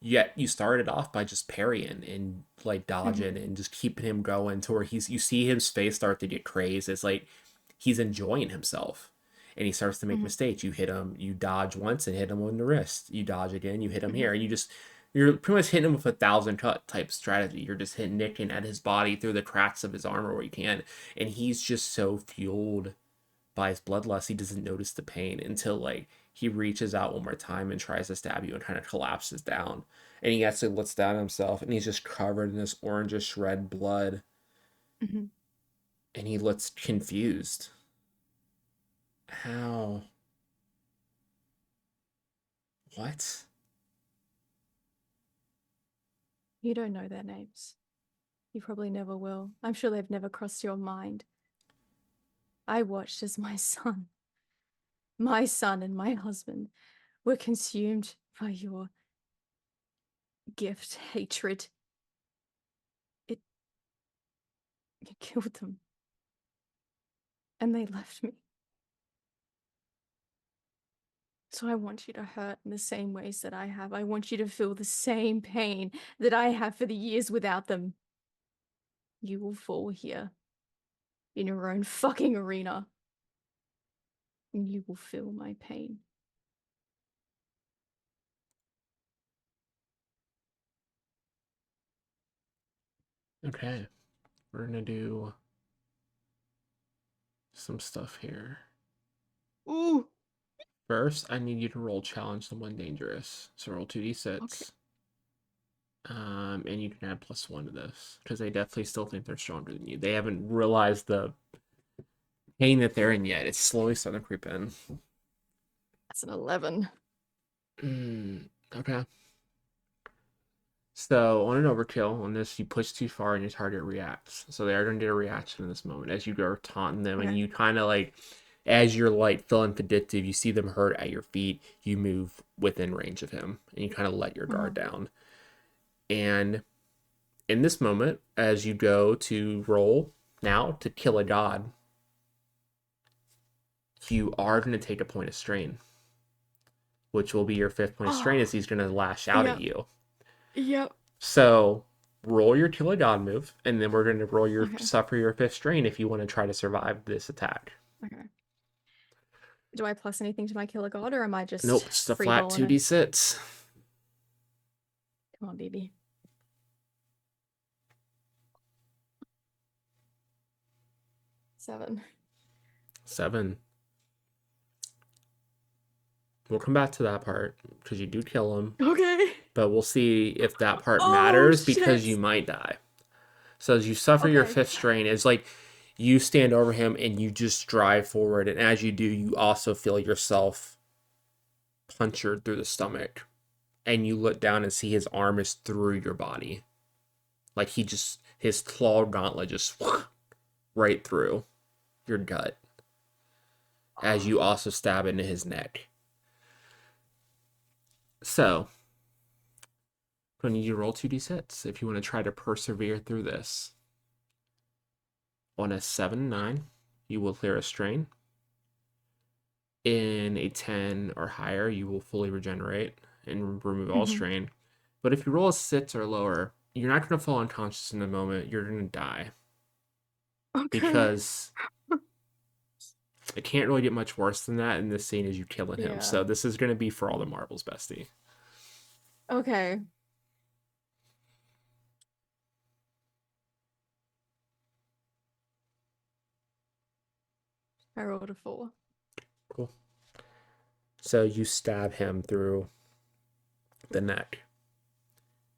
A: yet you started off by just parrying and like
B: Hmm.
A: dodging and just keeping him going to where you see his face start to get crazed. It's like he's enjoying himself. And he starts to make
B: Hmm.
A: mistakes. You hit him, you dodge once and hit him on the wrist. You dodge again, you hit him
B: Hmm.
A: here. And you're pretty much hitting him with a 1,000 cut type strategy. You're just hitting nicking at his body through the cracks of his armor where you can. And he's just so fueled by his bloodlust, he doesn't notice the pain until like he reaches out one more time and tries to stab you and kind of collapses down. And he actually looks down at himself and he's just covered in this orangish red blood.
B: Hmm.
A: And he looks confused. How? What?
B: You don't know their names. You probably never will. I'm sure they've never crossed your mind. I watched as my son and my husband were consumed by your gift, hatred. It, it killed them. And they left me. So I want you to hurt in the same ways that I have. I want you to feel the same pain that I have for the years without them. You will fall here in your own fucking arena. And you will feel my pain.
A: Okay, we're gonna do some stuff here.
B: Ooh.
A: First, I need you to roll challenge someone dangerous. So roll
B: Okay.
A: 2d6. And you can add +1 to this because they definitely still think they're stronger than you. They haven't realized the pain that they're in yet. It's slowly starting to creep in.
B: That's an 11.
A: Okay. So on an overkill, on this, you push too far and your target reacts. So they are going to get a reaction in this moment as you go taunting them, and
B: Okay.
A: you kind of like, as your light feeling vindictive, you see them hurt at your feet. You move within range of him, and you kind of let your guard down. And in this moment, as you go to roll now to kill a god, you are going to take a point of strain, which will be your 5th point of strain as he's going to lash out at
B: Yep.
A: you.
B: Yep.
A: So roll your kill a god move, and then we're going to roll your
B: Okay.
A: suffer your 5th strain if you want to try to survive this attack.
B: Okay. Do I plus anything to my killer god, or am I
A: Nope,
B: just
A: it's a
B: free
A: flat
B: balling it?
A: 2d6.
B: Come on, baby. 7.
A: 7. We'll come back to that part because you do kill him,
B: Okay.
A: but we'll see if that part
B: Oh
A: matters because
B: shit.
A: you might die. So as you suffer your
B: Okay.
A: 5th strain, it's like you stand over him and you just drive forward, and as you do, you also feel yourself punctured through the stomach, and you look down and see his arm is through your body, like his claw gauntlet just right through your gut as you also stab into his neck. So I'm gonna need you to roll 2d6 if you want to try to persevere through this. On a 7-9, you will clear a strain. In a 10 or higher, you will fully regenerate and remove all
B: Mhm.
A: strain. But if you roll a 6 or lower, you're not going to fall unconscious in a moment. You're going to die
B: Okay.
A: because it can't really get much worse than that in this scene as you killing him.
B: Yeah.
A: So this is going to be for all the marbles, bestie.
B: Okay. I rolled a 4.
A: Cool. So you stab him through the neck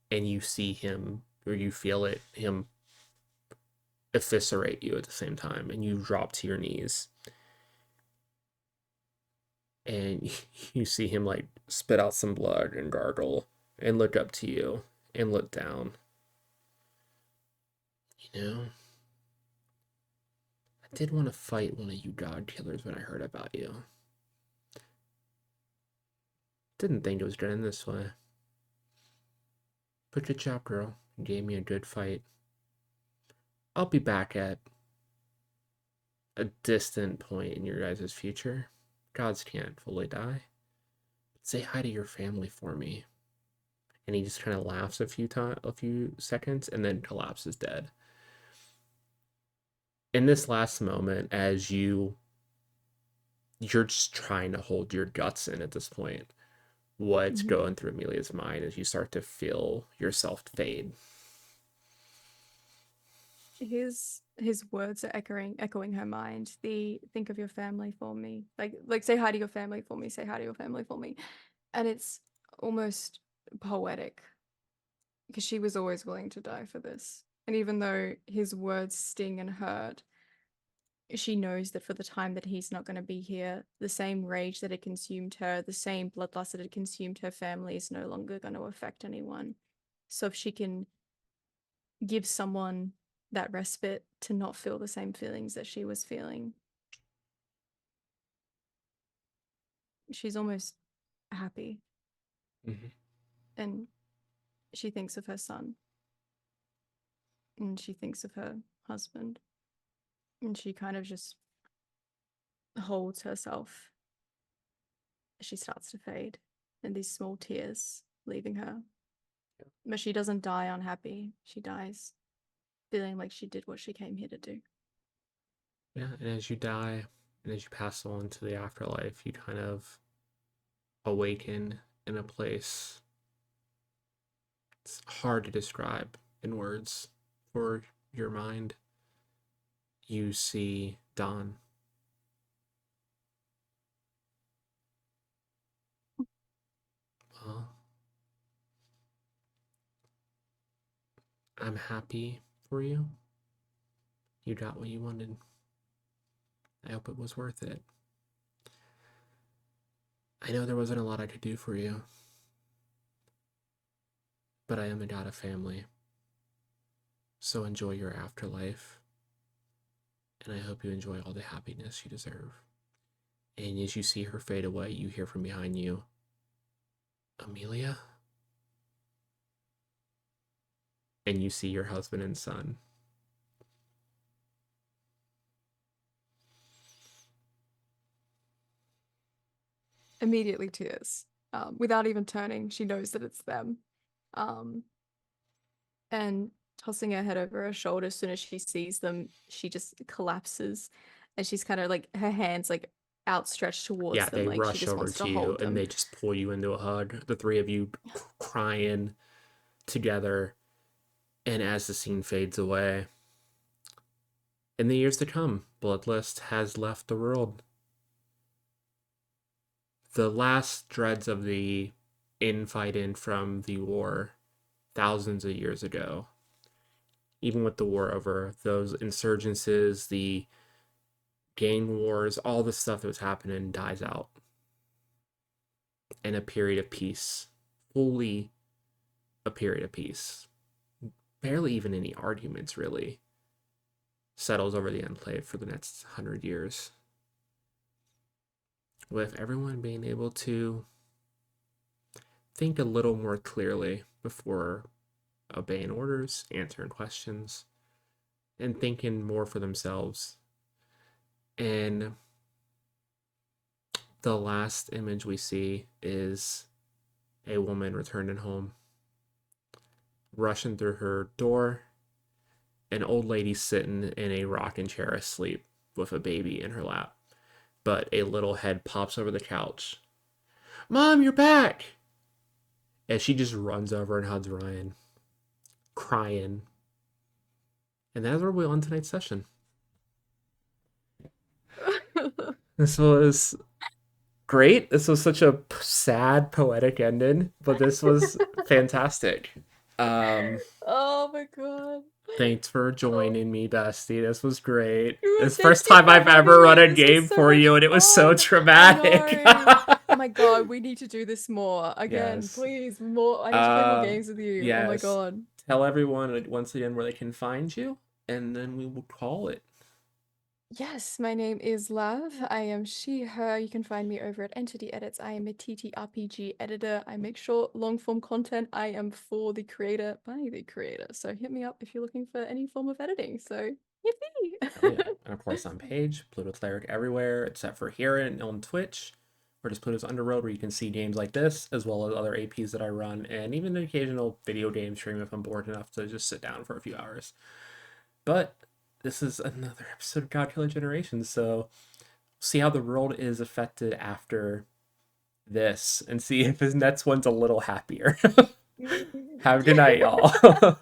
A: and you see him, or you feel it, him eviscerate you at the same time, and you drop to your knees and you see him like spit out some blood and gargle and look up to you and look down. You know, I did want to fight one of you god killers when I heard about you. Didn't think it was done this way. But good job, girl. You gave me a good fight. I'll be back at a distant point in your guys' future. Gods can't fully die. Say hi to your family for me. And he just kind of laughs a few seconds, and then collapses dead. In this last moment, as you're just trying to hold your guts in at this point, what's
B: Mhm.
A: going through Amelia's mind as you start to feel yourself fade.
B: His words are echoing her mind. The think of your family for me. Like say hi to your family for me. Say hi to your family for me. And it's almost poetic because she was always willing to die for this. And even though his words sting and hurt, she knows that for the time that he's not going to be here, the same rage that had consumed her, the same bloodlust that had consumed her family is no longer going to affect anyone. So if she can give someone that respite to not feel the same feelings that she was feeling, she's almost happy.
A: Hmm.
B: And she thinks of her son, and she thinks of her husband, and she kind of just holds herself as she starts to fade, and these small tears leaving her. But she doesn't die unhappy. She dies feeling like she did what she came here to do.
A: Yeah, and as you die and as you pass on to the afterlife, you kind of awaken in a place it's hard to describe in words for your mind. You see Dawn. Well, I'm happy for you. You got what you wanted. I hope it was worth it. I know there wasn't a lot I could do for you, but I am a god of family. So enjoy your afterlife, and I hope you enjoy all the happiness you deserve. And as you see her fade away, you hear from behind you, Amelia? And you see your husband and son.
B: Immediately tears. Without even turning, she knows that it's them. Um, and tossing her head over her shoulder as soon as she sees them, she just collapses, and she's kind of like her hands like outstretched towards
A: Yeah,
B: them,
A: they
B: like she
A: rush
B: just
A: over
B: wants to
A: to you
B: hold
A: and
B: them.
A: they just pull you into a hug. The three of you crying together. And as the scene fades away, in the years to come, Bloodlust has left the world. The last dreads of the infighting from the war thousands of years ago, even with the war over, those insurgencies, the gang wars, all the stuff that was happening dies out. And a period of peace, fully a period of peace, barely even any arguments really, settles over the enclave for the next 100 years. With everyone being able to think a little more clearly before obeying orders, answering questions, and thinking more for themselves. And the last image we see is a woman returning home, rushing through her door, an old lady sitting in a rocking chair asleep with a baby in her lap. But a little head pops over the couch. Mom, you're back! As she just runs over and hugs Ryan, crying. And that's where we'll end tonight's session. This was great. This was such a sad, poetic ending, but this was fantastic. Um,
B: Oh my god.
A: Thanks for
B: Oh,
A: joining me, Bestie. This was great.
B: well,
A: It's the
B: thank
A: first
B: you
A: time
B: for
A: I've
B: having
A: ever run
B: me.
A: a
B: This was
A: game
B: so
A: for
B: much
A: you, and it was so
B: fun. I
A: traumatic.
B: know. Oh my god, we need to do this more. Again,
A: Yes.
B: please, more. I need to play more
A: Um,
B: games with you. Oh my
A: yes.
B: god.
A: Tell everyone once again where they can find you, and then we will call it.
B: Yes, my name is Love. I am she, her. You can find me over at Entity Edits. I am a TTRPG editor. I make short, long form content. I am for the creator, by the creator. So hit me up if you're looking for any form of editing. So,
A: Hell
B: yippee!
A: yeah. And of course on Page, Pluto Cleric everywhere, except for here and on Twitch, or just Pluto's Underworld, where you can see games like this, as well as other APs that I run, and even an occasional video game stream if I'm bored enough to just sit down for a few hours. But this is another episode of GodKiller Generations, so see how the world is affected after this, and see if his next one's a little happier. Have a good night, y'all.